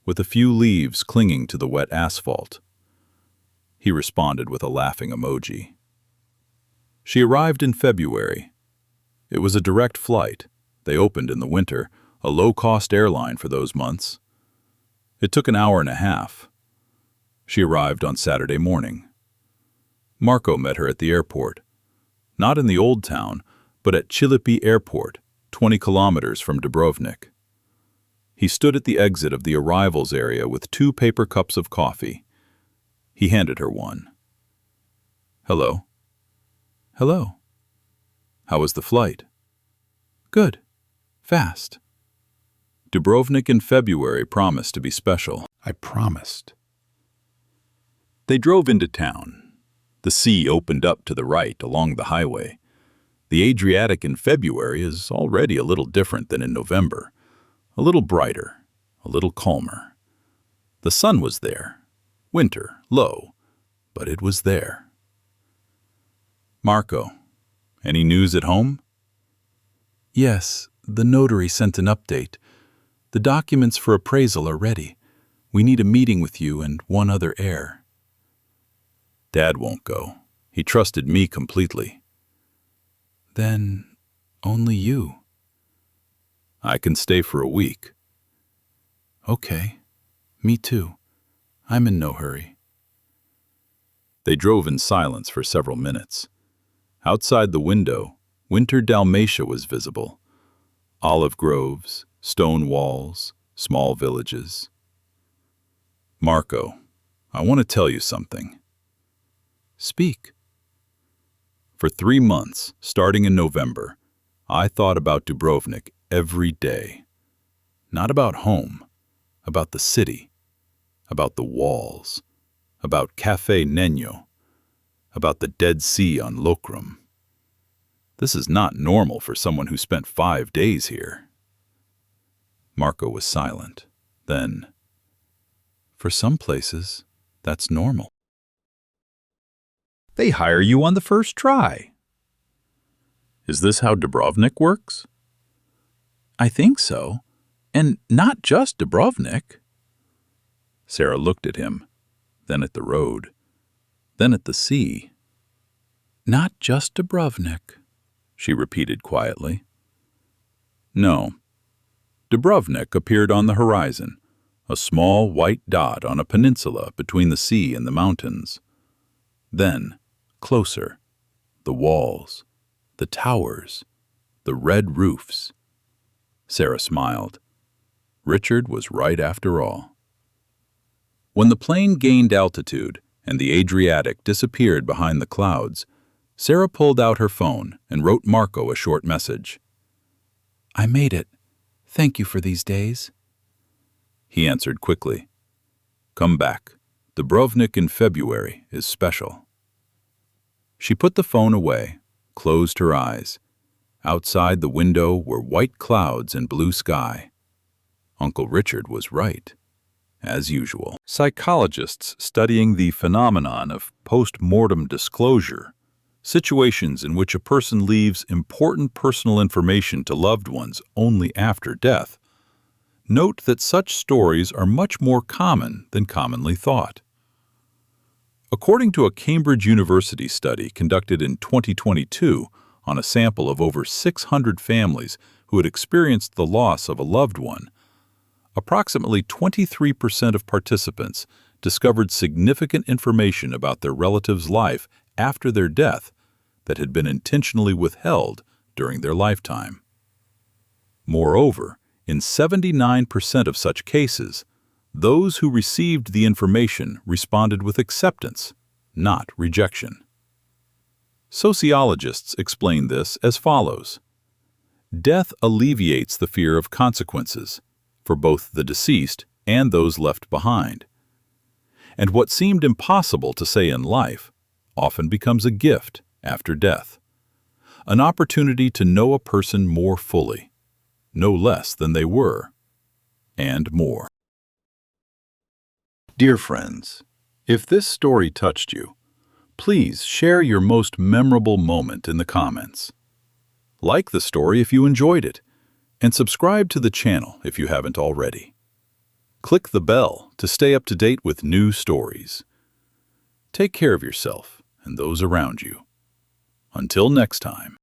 with a few leaves clinging to the wet asphalt. He responded with a laughing emoji. She arrived in February. It was a direct flight. They opened in the winter, a low-cost airline for those months. It took an hour and a half. She arrived on Saturday morning. Marco met her at the airport. Not in the old town, but at Chilipi Airport, 20 kilometers from Dubrovnik. He stood at the exit of the arrivals area with 2 paper cups of coffee. He handed her one. Hello. Hello. How was the flight? Good. Fast. Dubrovnik in February promised to be special. I promised. They drove into town. The sea opened up to the right along the highway. The Adriatic in February is already a little different than in November. A little brighter, a little calmer. The sun was there. Winter, low, but it was there. Marco, any news at home? Yes, the notary sent an update. The documents for appraisal are ready. We need a meeting with you and one other heir. Dad won't go. He trusted me completely. Then only you. I can stay for a week. Okay. Me too. I'm in no hurry. They drove in silence for several minutes. Outside the window, winter Dalmatia was visible. Olive groves, stone walls, small villages. Marco, I want to tell you something. Speak. For 3 months, starting in November, I thought about Dubrovnik every day. Not about home, about the city, about the walls, about Café Neno, about the Dead Sea on Lokrum. This is not normal for someone who spent 5 days here. Marco was silent. Then, for some places, that's normal. They hire you on the first try. Is this how Dubrovnik works? I think so. And not just Dubrovnik. Sarah looked at him, then at the road, then at the sea. Not just Dubrovnik, she repeated quietly. No. Dubrovnik appeared on the horizon, a small white dot on a peninsula between the sea and the mountains. Then, closer, the walls, the towers, the red roofs. Sarah smiled. Richard was right after all. When the plane gained altitude and the Adriatic disappeared behind the clouds, Sarah pulled out her phone and wrote Marco a short message. I made it. Thank you for these days. He answered quickly. Come back. Dubrovnik in February is special. She put the phone away, closed her eyes. Outside the window were white clouds and blue sky. Uncle Richard was right, as usual. Psychologists studying the phenomenon of post-mortem disclosure, situations in which a person leaves important personal information to loved ones only after death, note that such stories are much more common than commonly thought. According to a Cambridge University study conducted in 2022 on a sample of over 600 families who had experienced the loss of a loved one, approximately 23% of participants discovered significant information about their relative's life after their death that had been intentionally withheld during their lifetime. Moreover, in 79% of such cases, those who received the information responded with acceptance, not rejection. Sociologists explain this as follows. Death alleviates the fear of consequences for both the deceased and those left behind. And what seemed impossible to say in life often becomes a gift after death, an opportunity to know a person more fully, no less than they were, and more. Dear friends, if this story touched you, please share your most memorable moment in the comments. Like the story if you enjoyed it, and subscribe to the channel if you haven't already. Click the bell to stay up to date with new stories. Take care of yourself and those around you. Until next time.